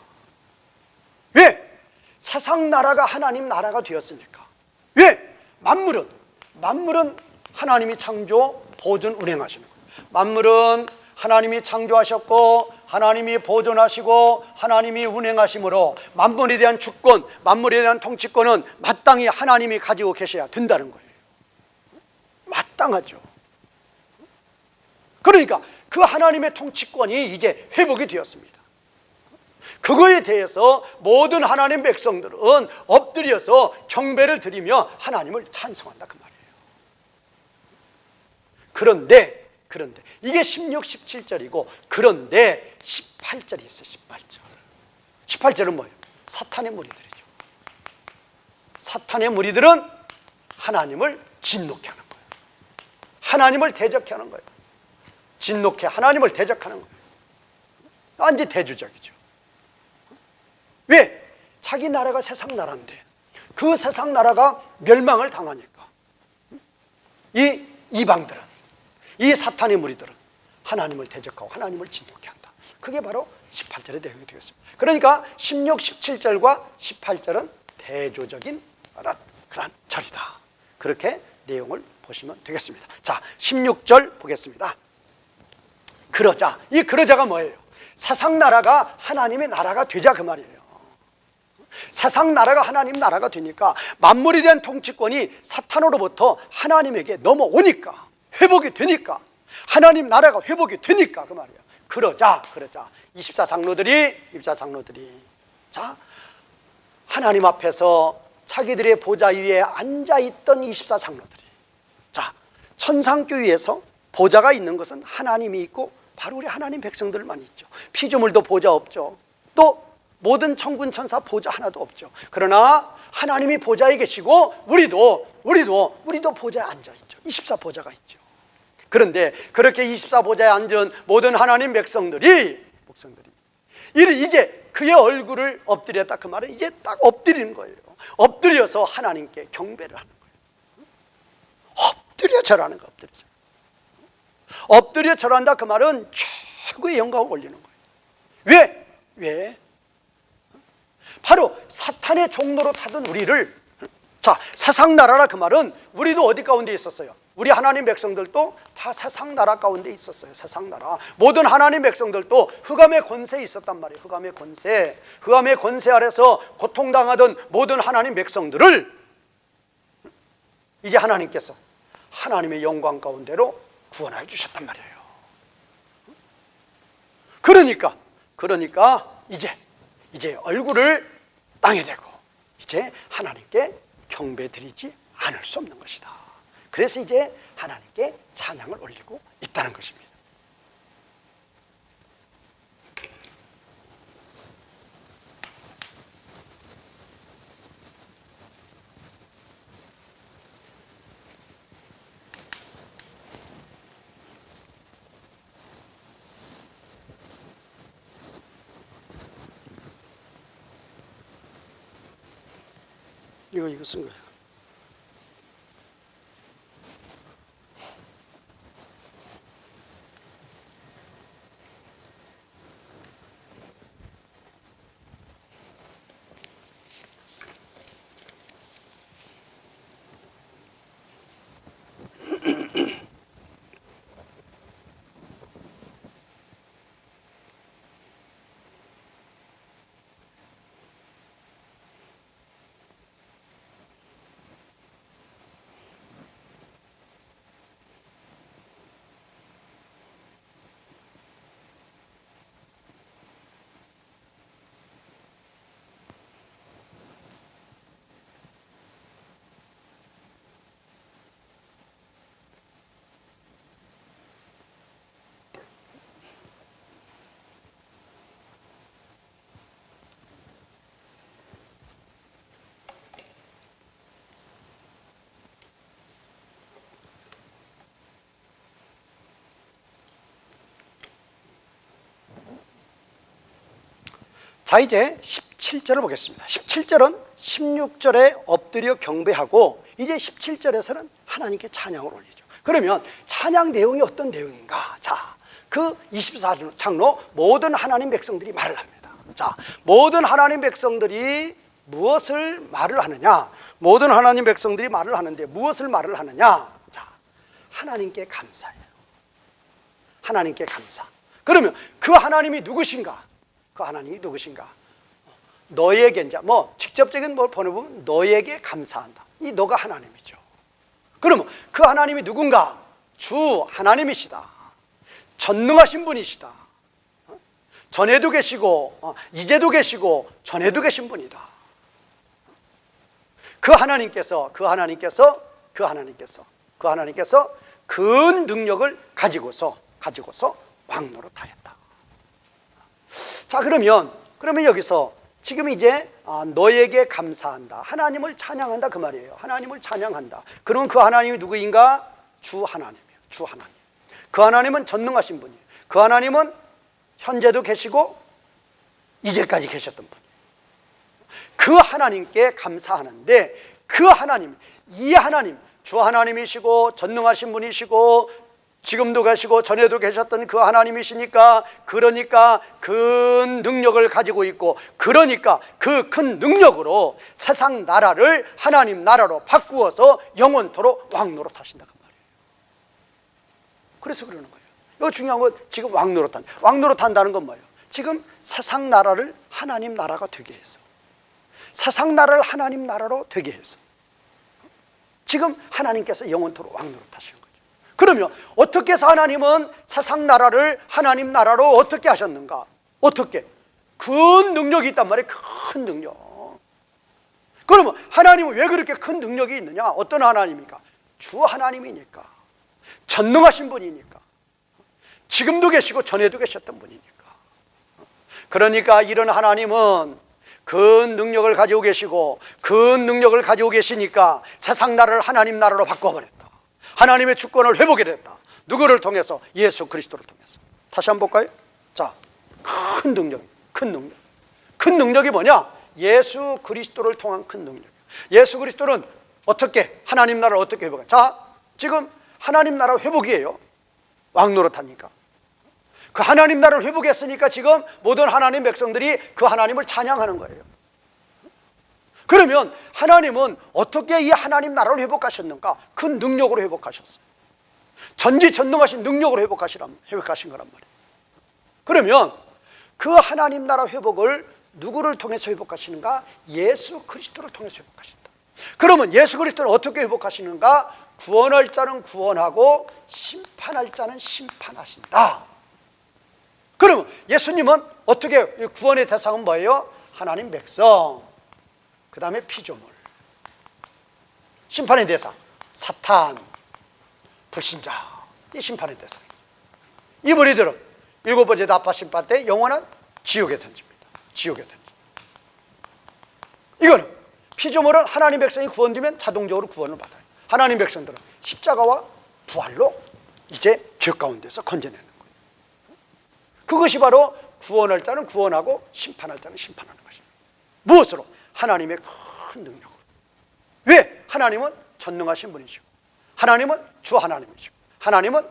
왜? 세상 나라가 하나님 나라가 되었으니까. 왜? 만물은 하나님이 창조, 보존, 운행하시는 거예요. 만물은 하나님이 창조하셨고 하나님이 보존하시고 하나님이 운행하심으로 만물에 대한 주권, 만물에 대한 통치권은 마땅히 하나님이 가지고 계셔야 된다는 거예요. 마땅하죠. 그러니까 그 하나님의 통치권이 이제 회복이 되었습니다. 그거에 대해서 모든 하나님 백성들은 엎드려서 경배를 드리며 하나님을 찬송한다 그 말이에요. 그런데 이게 16, 17절이고 그런데 18절이 있어요. 18절은 뭐예요? 사탄의 무리들이죠. 사탄의 무리들은 하나님을 진노케 하는 거예요. 하나님을 대적케 하는 거예요. 진노케 하나님을 대적하는 거예요. 완전 대주적이죠. 왜? 자기 나라가 세상 나라인데 그 세상 나라가 멸망을 당하니까 이 이방들은, 이 사탄의 무리들은 하나님을 대적하고 하나님을 진노케 한다. 그게 바로 18절의 내용이 되겠습니다. 그러니까 16, 17절과 18절은 대조적인 그런 절이다. 그렇게 내용을 보시면 되겠습니다. 자, 16절 보겠습니다. 그러자, 이 그러자가 뭐예요? 세상 나라가 하나님의 나라가 되자 그 말이에요. 세상 나라가 하나님 나라가 되니까 만물에 대한 통치권이 사탄으로부터 하나님에게 넘어오니까, 회복이 되니까, 하나님 나라가 회복이 되니까 그 말이에요. 그러자 24장로들이 자, 하나님 앞에서 자기들의 보좌 위에 앉아있던 24장로들이, 자, 천상교회에서 보좌가 있는 것은 하나님이 있고 바로 우리 하나님 백성들만 있죠. 피조물도 보좌 없죠. 또 모든 천군 천사 보좌 하나도 없죠. 그러나 하나님이 보좌에 계시고 우리도 보좌에 앉아있죠. 24보좌가 있죠. 그런데 그렇게 24보좌에 앉은 모든 하나님 목성들이 이제 그의 얼굴을 엎드렸다 그 말은 이제 딱 엎드리는 거예요. 엎드려서 하나님께 경배를 하는 거예요. 엎드려 절하는 거, 엎드려 절한다 그 말은 최고의 영광을 올리는 거예요. 왜? 바로 사탄의 종로로 타던 우리를, 자, 세상 나라라 그 말은 우리도 어디 가운데 있었어요? 우리 하나님 백성들도 다 세상 나라 가운데 있었어요. 세상 나라. 모든 하나님 백성들도 흑암의 권세에 있었단 말이에요. 흑암의 권세. 흑암의 권세 아래서 고통당하던 모든 하나님 백성들을 이제 하나님께서 하나님의 영광 가운데로 구원하여 주셨단 말이에요. 그러니까 이제 얼굴을 땅에 대고 이제 하나님께 경배드리지 않을 수 없는 것이다. 그래서 이제 하나님께 찬양을 올리고 있다는 것입니다. 이거 쓴 거예요. 자, 이제 17절을 보겠습니다. 17절은 16절에 엎드려 경배하고 이제 17절에서는 하나님께 찬양을 올리죠. 그러면 찬양 내용이 어떤 내용인가? 자, 그 24장로 모든 하나님 백성들이 말을 합니다. 자, 모든 하나님 백성들이 무엇을 말을 하느냐? 모든 하나님 백성들이 말을 하는데 무엇을 말을 하느냐? 자, 하나님께 감사해요. 하나님께 감사. 그러면 그 하나님이 누구신가? 그 하나님이 누구신가? 너에게 이제 직접적인 뭘 보내보면 너에게 감사한다. 이 너가 하나님이죠. 그러면 그 하나님이 누군가? 주 하나님이시다. 전능하신 분이시다. 전에도 계시고 이제도 계시고 전에도 계신 분이다. 그 하나님께서 큰 능력을 가지고서 왕노릇하였다. 자, 그러면 여기서 지금 이제 너에게 감사한다. 하나님을 찬양한다 그 말이에요. 하나님을 찬양한다. 그럼 그 하나님이 누구인가? 주 하나님이에요. 주 하나님. 그 하나님은 전능하신 분이에요. 그 하나님은 현재도 계시고 이제까지 계셨던 분이에요. 그 하나님께 감사하는데 그 하나님, 이 하나님, 주 하나님이시고 전능하신 분이시고 지금도 계시고 전에도 계셨던 그 하나님이시니까 그러니까 큰 능력을 가지고 있고 그러니까 그 큰 능력으로 세상 나라를 하나님 나라로 바꾸어서 영원토록 왕노릇하신다 그 말이에요. 그래서 그러는 거예요. 이거 중요한 건 지금 왕노릇한다는 건 뭐예요? 지금 세상 나라를 하나님 나라가 되게 해서 세상 나라를 하나님 나라로 되게 해서 지금 하나님께서 영원토록 왕노릇하시는 거예요. 그러면 어떻게 해서 하나님은 세상 나라를 하나님 나라로 어떻게 하셨는가? 어떻게? 큰 능력이 있단 말이에요. 큰 능력. 그러면 하나님은 왜 그렇게 큰 능력이 있느냐? 어떤 하나님입니까? 주 하나님이니까. 전능하신 분이니까. 지금도 계시고 전에도 계셨던 분이니까. 그러니까 이런 하나님은 큰 능력을 가지고 계시고 큰 능력을 가지고 계시니까 세상 나라를 하나님 나라로 바꿔버렸다. 하나님의 주권을 회복하게 됐다. 누구를 통해서? 예수 그리스도를 통해서. 다시 한번 볼까요? 자, 큰 능력이 뭐냐? 예수 그리스도를 통한 큰 능력. 예수 그리스도는 어떻게 하나님 나라를 어떻게 회복해? 자, 지금 하나님 나라 회복이에요. 왕노릇하니까. 그 하나님 나라를 회복했으니까 지금 모든 하나님 백성들이 그 하나님을 찬양하는 거예요. 그러면 하나님은 어떻게 이 하나님 나라를 회복하셨는가? 큰 능력으로 회복하셨어요. 전지전능하신 능력으로 회복하신 거란 말이에요. 그러면 그 하나님 나라 회복을 누구를 통해서 회복하시는가? 예수 그리스도를 통해서 회복하신다. 그러면 예수 그리스도를 어떻게 회복하시는가? 구원할 자는 구원하고 심판할 자는 심판하신다. 그러면 예수님은 어떻게, 구원의 대상은 뭐예요? 하나님 백성, 그 다음에 피조물. 심판의 대상 사탄, 불신자, 이 심판의 대상. 이 무리들은 일곱 번째 나팔 심판 때 영원한 지옥에 던집니다. 지옥에 던집니다. 이거는 피조물은 하나님 백성이 구원되면 자동적으로 구원을 받아요. 하나님 백성들은 십자가와 부활로 이제 죄 가운데서 건져내는 거예요. 그것이 바로 구원할 자는 구원하고 심판할 자는 심판하는 것입니다. 무엇으로? 하나님의 큰 능력으로. 왜? 하나님은 전능하신 분이시고, 하나님은 주 하나님이시고, 하나님은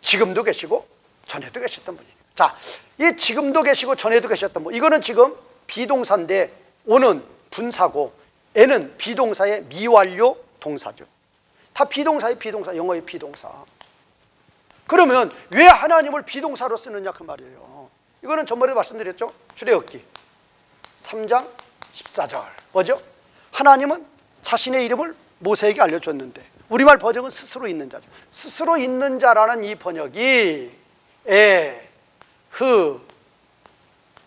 지금도 계시고 전에도 계셨던 분이에요. 자, 이 지금도 계시고 전에도 계셨던 분, 이거는 지금 비동사인데 오는 분사고, 애는 비동사의 미완료 동사죠. 다 비동사의 비동사, 영어의 비동사. 그러면 왜 하나님을 비동사로 쓰느냐 그 말이에요. 이거는 전번에 말씀드렸죠. 출애굽기 3장 14절 뭐죠? 하나님은 자신의 이름을 모세에게 알려줬는데, 우리말 번역은 스스로 있는 자죠. 스스로 있는 자라는 이 번역이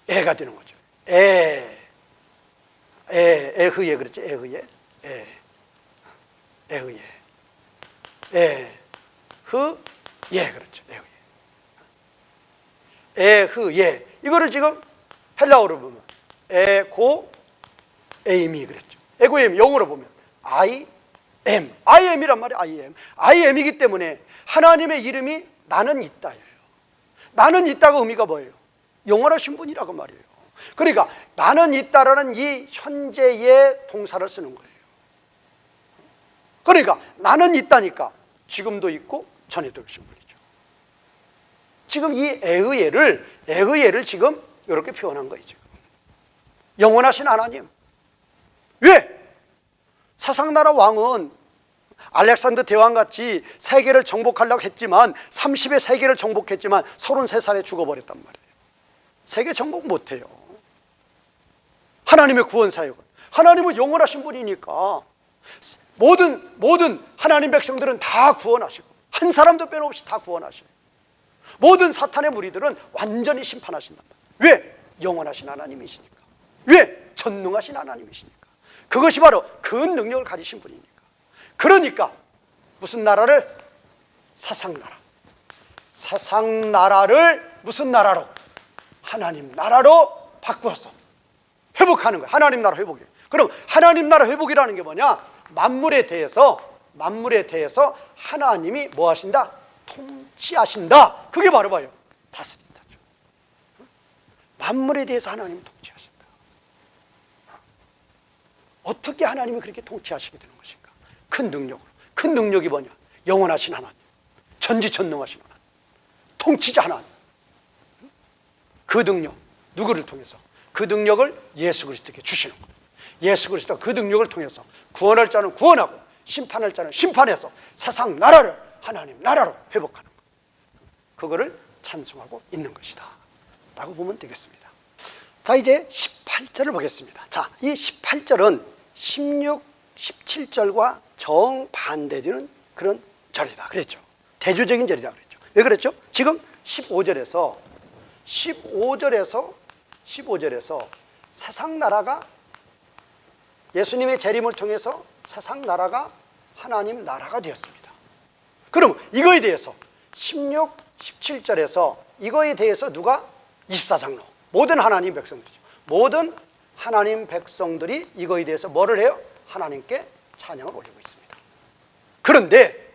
에가 되는 거죠. 에흐예, 그렇죠. 에흐예, 에흐예, 에흐예, 그렇죠. 에흐예. 이거를 지금 헬라어로 보면 에고 에임이 그랬죠. 에고 에임, 영어로 보면 I am이란 말이에요. I am이기 때문에 하나님의 이름이 나는 있다예요. 나는 있다가 의미가 뭐예요? 영원하신 분이라고 말이에요. 그러니까 나는 있다라는 이 현재의 동사를 쓰는 거예요. 그러니까 나는 있다니까 지금도 있고 전에도 계신 분이죠. 지금 이 에흐예를 지금 이렇게 표현한 거예요. 지금 영원하신 하나님. 왜? 사상나라 왕은 알렉산더 대왕같이 세계를 정복하려고 했지만 30의 세계를 정복했지만 33살에 죽어버렸단 말이에요. 세계 정복 못해요. 하나님의 구원 사역은, 하나님은 영원하신 분이니까 모든 하나님 백성들은 다 구원하시고 한 사람도 빼놓없이 다 구원하셔요. 모든 사탄의 무리들은 완전히 심판하신단 말이에요. 왜? 영원하신 하나님이시니까. 왜? 전능하신 하나님이시니까. 그것이 바로 그 능력을 가지신 분이니까. 그러니까 무슨 나라를? 세상나라. 세상나라를 무슨 나라로? 하나님 나라로 바꾸어서 회복하는 거예요. 하나님 나라 회복이에요. 그럼 하나님 나라 회복이라는 게 뭐냐? 만물에 대해서 하나님이 뭐 하신다? 통치하신다. 그게 바로 뭐예요? 다스린다. 만물에 대해서 하나님이 통치하신다. 어떻게 하나님이 그렇게 통치하시게 되는 것인가? 큰 능력으로. 큰 능력이 뭐냐? 영원하신 하나님, 전지전능하신 하나님, 통치자 하나님. 그 능력, 누구를 통해서? 그 능력을 예수 그리스도께 주시는 거예요. 예수 그리스도가 그 능력을 통해서 구원할 자는 구원하고 심판할 자는 심판해서 세상 나라를 하나님 나라로 회복하는 거예요. 그거를 찬송하고 있는 것이다 라고 보면 되겠습니다. 자, 이제 18절을 보겠습니다. 자, 이 18절은 16, 17절과 정반대되는 그런 절이다 그랬죠. 대조적인 절이다 그랬죠. 왜 그랬죠? 지금 15절에서 세상 나라가 예수님의 재림을 통해서 세상 나라가 하나님 나라가 되었습니다. 그럼 이거에 대해서 16, 17절에서 이거에 대해서 누가? 24장로 모든 하나님 백성들이죠. 모든 하나님 백성들이 이거에 대해서 뭐를 해요? 하나님께 찬양을 올리고 있습니다. 그런데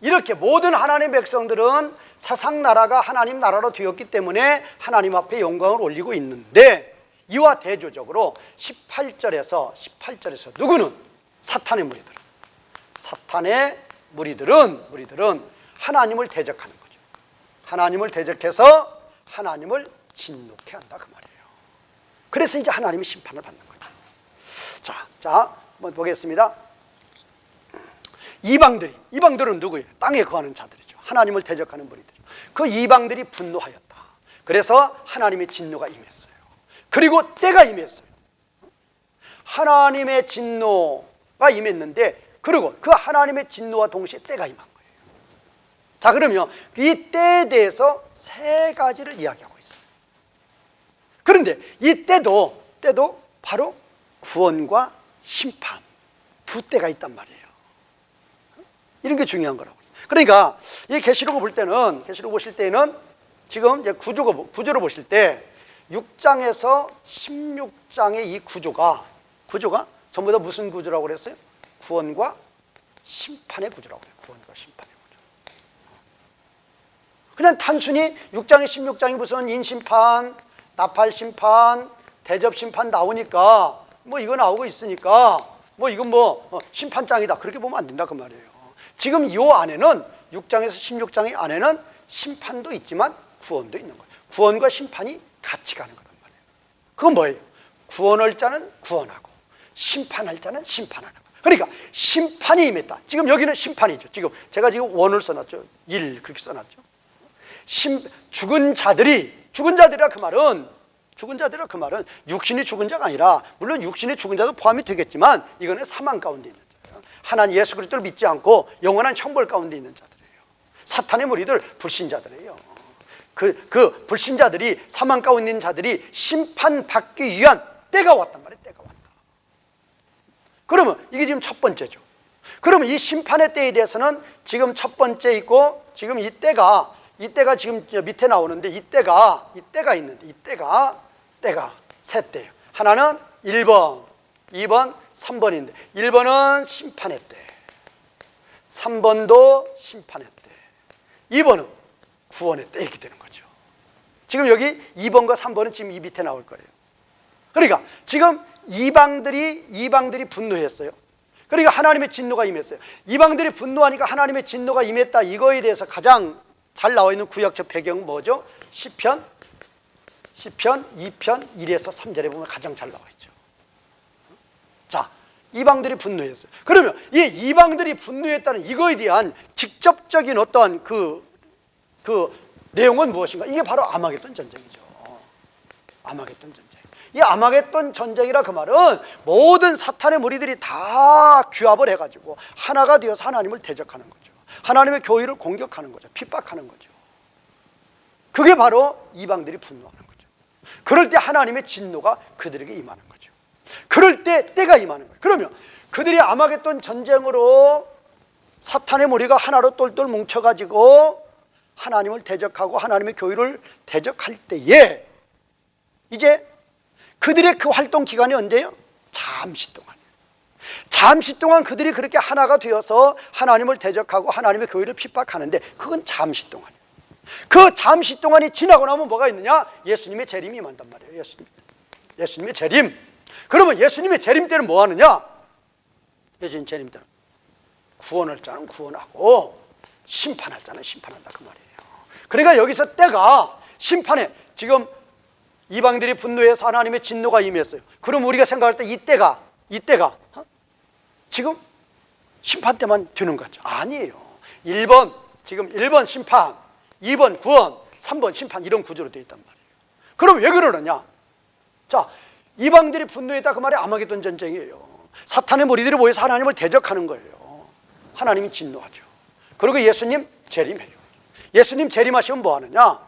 이렇게 모든 하나님 백성들은 세상 나라가 하나님 나라로 되었기 때문에 하나님 앞에 영광을 올리고 있는데, 이와 대조적으로 18절에서 누구는? 사탄의 무리들은 하나님을 대적하는 거죠. 하나님을 대적해서 하나님을 진노케 한다 그 말이에요. 그래서 이제 하나님이 심판을 받는 거죠. 자, 한번 보겠습니다. 이방들은 누구예요? 땅에 거하는 자들이죠. 하나님을 대적하는 무리들이죠. 그 이방들이 분노하였다. 그래서 하나님의 진노가 임했어요. 그리고 때가 임했어요. 하나님의 진노가 임했는데, 그리고 그 하나님의 진노와 동시에 때가 임한 거예요. 자, 그러면 이 때에 대해서 세 가지를 이야기하고 있어요. 그런데 이 때도 바로 구원과 심판, 두 때가 있단 말이에요. 이런 게 중요한 거라고. 그러니까 이 계시록을 보실 때는 지금 이제 구조를 보실 때 6장에서 16장의 이 구조가 전부 다 무슨 구조라고 그랬어요? 구원과 심판의 구조라고 그래요. 구원과 심판의 구조. 그냥 단순히 6장에 16장이 무슨 인심판, 나팔심판, 대접심판 나오니까 뭐 이거 나오고 있으니까 뭐 이건 심판장이다, 그렇게 보면 안 된다 그 말이에요. 지금 이 안에는 6장에서 16장의 안에는 심판도 있지만 구원도 있는 거예요. 구원과 심판이 같이 가는 거란 말이에요. 그건 뭐예요? 구원할 자는 구원하고 심판할 자는 심판하는 거예요. 그러니까 심판이 임했다. 지금 여기는 심판이죠. 제가 지금 원을 써놨죠. 1 그렇게 써놨죠. 죽은 자들이라 그 말은 육신이 죽은 자가 아니라, 물론 육신이 죽은 자도 포함이 되겠지만 이거는 사망 가운데 있는 자예요. 하나님 예수 그리스도를 믿지 않고 영원한 형벌 가운데 있는 자들이에요. 사탄의 무리들, 불신자들이에요. 그 불신자들이, 사망 가운데 있는 자들이 심판받기 위한 때가 왔단 말이에요. 때가 왔다. 그러면 이게 지금 첫 번째죠. 그러면 이 심판의 때에 대해서는 지금 첫 번째 있고, 지금 이 때가 지금 밑에 나오는데, 이때가 있는데, 때가 세 때예요. 하나는 1번, 2번, 3번인데 1번은 심판의 때, 3번도 심판의 때, 2번은 구원의 때, 이렇게 되는 거죠. 지금 여기 2번과 3번은 지금 이 밑에 나올 거예요. 그러니까 지금 이방들이 분노했어요. 그러니까 하나님의 진노가 임했어요. 이방들이 분노하니까 하나님의 진노가 임했다. 이거에 대해서 가장 잘 나와 있는 구약적 배경은 뭐죠? 시편 2편 1에서 3절에 보면 가장 잘 나와 있죠. 자, 이방들이 분노했어요. 그러면 이 이방들이 분노했다는 이거에 대한 직접적인 어떤 그 내용은 무엇인가? 이게 바로 아마겟돈 전쟁이죠. 아마겟돈 전쟁. 이 아마겟돈 전쟁이라 그 말은 모든 사탄의 무리들이 다 규합을 해가지고 하나가 되어서 하나님을 대적하는 거죠. 하나님의 교회를 공격하는 거죠. 핍박하는 거죠. 그게 바로 이방들이 분노하는 거죠. 그럴 때 하나님의 진노가 그들에게 임하는 거죠. 그럴 때 때가 임하는 거예요. 그러면 그들이 아마겟돈 전쟁으로 사탄의 무리가 하나로 똘똘 뭉쳐가지고 하나님을 대적하고 하나님의 교회를 대적할 때에 이제 그들의 그 활동 기간이 언제예요? 잠시 동안이에요. 잠시 동안 그들이 그렇게 하나가 되어서 하나님을 대적하고 하나님의 교회를 핍박하는데 그건 잠시 동안이에요. 그 잠시 동안이 지나고 나면 뭐가 있느냐? 예수님의 재림이 임한단 말이에요. 예수님의 재림. 그러면 예수님의 재림 때는 뭐 하느냐? 예수님 재림 때는 구원할 자는 구원하고 심판할 자는 심판한다 그 말이에요. 그러니까 여기서 때가 심판에, 지금 이방들이 분노해서 하나님의 진노가 임했어요. 그럼 우리가 생각할 때 이때가 지금 심판 때만 되는 거죠. 아니에요. 1번 심판, 2번 구원, 3번 심판, 이런 구조로 되어 있단 말이에요. 그럼 왜 그러느냐? 자, 이방들이 분노했다 그 말이 아마겟돈 전쟁이에요. 사탄의 무리들이 모여서 하나님을 대적하는 거예요. 하나님이 진노하죠. 그리고 예수님 재림해요. 예수님 재림하시면 뭐 하느냐?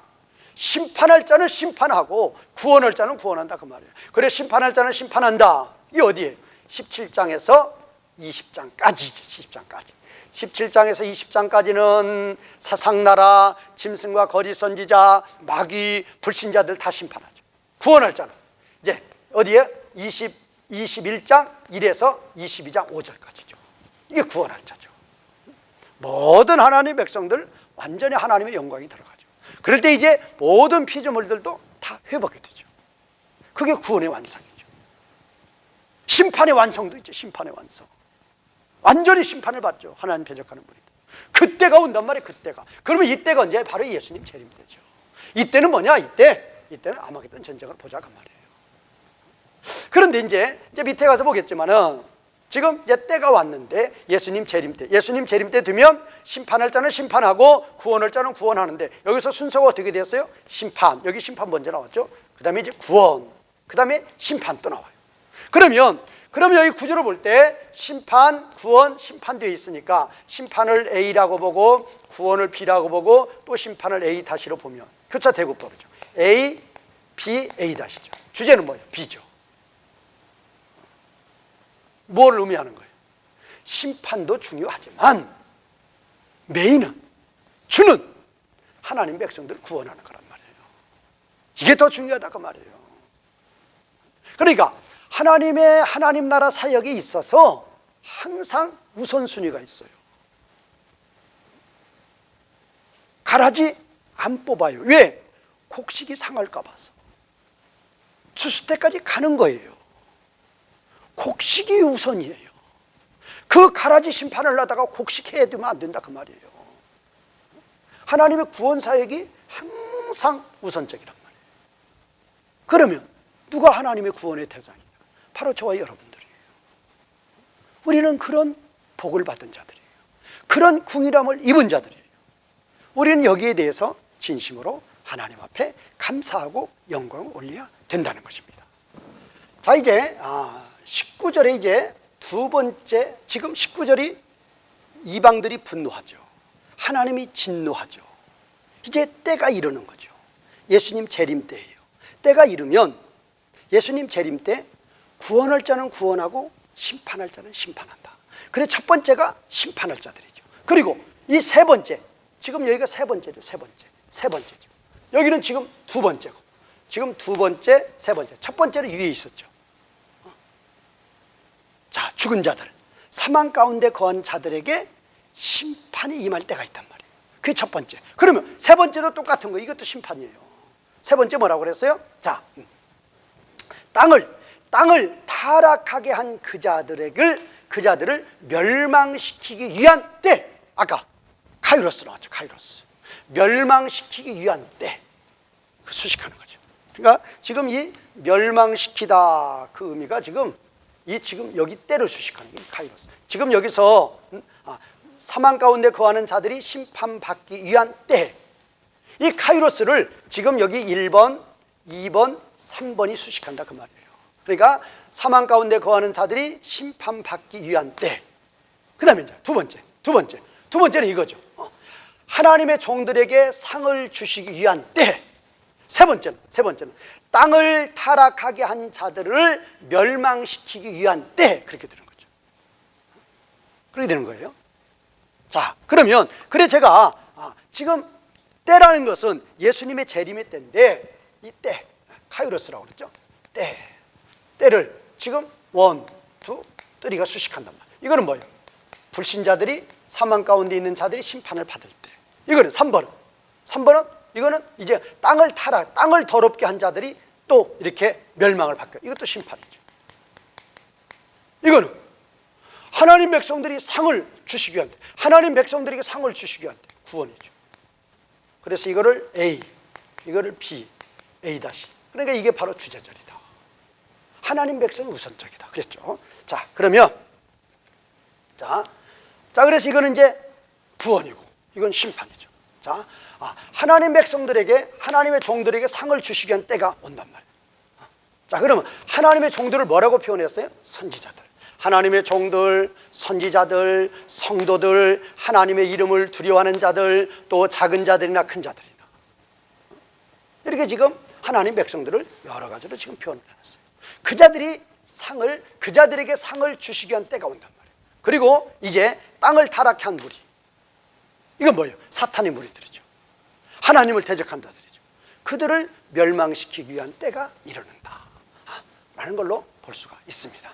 심판할 자는 심판하고 구원할 자는 구원한다 그 말이에요. 그래, 심판할 자는 심판한다. 이 어디에? 17장에서 20장까지죠. 17장에서 20장까지는 세상나라, 짐승과 거짓 선지자, 마귀, 불신자들 다 심판하죠. 구원할 자는 이제 어디에? 21장 1에서 22장 5절까지죠. 이게 구원할 자죠. 모든 하나님의 백성들 완전히 하나님의 영광이 들어가죠. 그럴 때 이제 모든 피조물들도 다 회복이 되죠. 그게 구원의 완성이죠. 심판의 완성도 있죠. 심판의 완성. 완전히 심판을 받죠. 하나님 대적하는 분이. 그때가 온단 말이에요. 그때가. 그러면 이때가 언제? 바로 예수님 재림 때죠. 이때는 뭐냐? 이때는 아마겟돈 전쟁을 보자 그 말이에요. 그런데 이제 밑에 가서 보겠지만은 지금 이제 때가 왔는데 예수님 재림 때, 예수님 재림 때 되면 심판할 자는 심판하고 구원할 자는 구원하는데, 여기서 순서가 어떻게 됐어요? 심판, 여기 심판 먼저 나왔죠. 그 다음에 이제 구원, 그 다음에 심판 또 나와요. 그러면 여기 구조를 볼 때 심판, 구원, 심판되어 있으니까 심판을 A라고 보고 구원을 B라고 보고 또 심판을 A 다시로 보면 교차 대국법이죠. A, B, A 다시죠. 주제는 뭐예요? B죠. 뭘 의미하는 거예요? 심판도 중요하지만 메인은, 주는 하나님 백성들을 구원하는 거란 말이에요. 이게 더 중요하다 그 말이에요. 그러니까 하나님 나라 사역에 있어서 항상 우선순위가 있어요. 가라지 안 뽑아요. 왜? 곡식이 상할까 봐서. 추수 때까지 가는 거예요. 곡식이 우선이에요. 그 가라지 심판을 하다가 곡식 해야 되면 안 된다 그 말이에요. 하나님의 구원 사역이 항상 우선적이란 말이에요. 그러면 누가 하나님의 구원의 대상이냐? 바로 저와 여러분들이에요. 우리는 그런 복을 받은 자들이에요. 그런 궁일함을 입은 자들이에요. 우리는 여기에 대해서 진심으로 하나님 앞에 감사하고 영광을 올려야 된다는 것입니다. 자, 이제 19절에 이제 두 번째, 지금 19절이 이방들이 분노하죠. 하나님이 진노하죠. 이제 때가 이르는 거죠. 예수님 재림 때예요. 때가 이르면 예수님 재림 때 구원할 자는 구원하고 심판할 자는 심판한다. 그래서 첫 번째가 심판할 자들이죠. 그리고 이 세 번째, 지금 여기가 세 번째죠. 세 번째죠. 여기는 지금 두 번째고, 지금 두 번째, 세 번째. 첫 번째는 위에 있었죠. 자, 죽은 자들, 사망 가운데 거한 자들에게 심판이 임할 때가 있단 말이에요. 그게 첫 번째. 그러면 세 번째도 똑같은 거예요. 이것도 심판이에요. 세 번째 뭐라고 그랬어요? 자, 땅을 타락하게 한 그 자들을 멸망시키기 위한 때, 아까 카이로스 나왔죠. 카이로스. 멸망시키기 위한 때, 그 수식하는 거죠. 그러니까 지금 이 멸망시키다 그 의미가 지금 여기 때를 수식하는 게 카이로스. 지금 여기서 사망 가운데 거하는 자들이 심판받기 위한 때, 이 카이로스를 지금 여기 1번, 2번, 3번이 수식한다 그 말이에요. 그러니까 사망 가운데 거하는 자들이 심판받기 위한 때. 그 다음에 이제 두 번째는 이거죠. 하나님의 종들에게 상을 주시기 위한 때. 세 번째는 땅을 타락하게 한 자들을 멸망시키기 위한 때. 그렇게 되는 거죠. 그렇게 되는 거예요. 자, 그러면 제가 지금 때라는 것은 예수님의 재림의 때인데, 이 때, 카이로스라고 그랬죠. 때를 지금 1, 2, 3가 수식한단 말이에요. 이거는 뭐예요? 불신자들이 사망 가운데 있는 자들이 심판을 받을 때. 이거는 3번은 이거는 이제 땅을 더럽게 한 자들이 또 이렇게 멸망을 받게. 이것도 심판이죠. 이거는 하나님 백성들이 상을 주시기 위한 때, 하나님 백성들에게 상을 주시기 위한 때, 구원이죠. 그래서 이거를 A, 이거를 B, A 다시. 그러니까 이게 바로 주제절이다. 하나님 백성이 우선적이다. 그랬죠. 자, 그러면 그래서 이거는 이제 구원이고, 이건 심판이죠. 자, 하나님 백성들에게, 하나님의 종들에게 상을 주시기 위한 때가 온단 말이에요. 자, 그러면 하나님의 종들을 뭐라고 표현했어요? 선지자들. 하나님의 종들, 선지자들, 성도들, 하나님의 이름을 두려워하는 자들, 또 작은 자들이나 큰 자들이나, 이렇게 지금 하나님 백성들을 여러 가지로 지금 표현을 해놨어요. 그자들에게 상을 주시기 위한 때가 온단 말이에요. 그리고 이제 땅을 타락해 한 무리, 이건 뭐예요? 사탄의 무리들이죠. 하나님을 대적한 자들이죠. 그들을 멸망시키기 위한 때가 이르는다 라는 걸로 볼 수가 있습니다.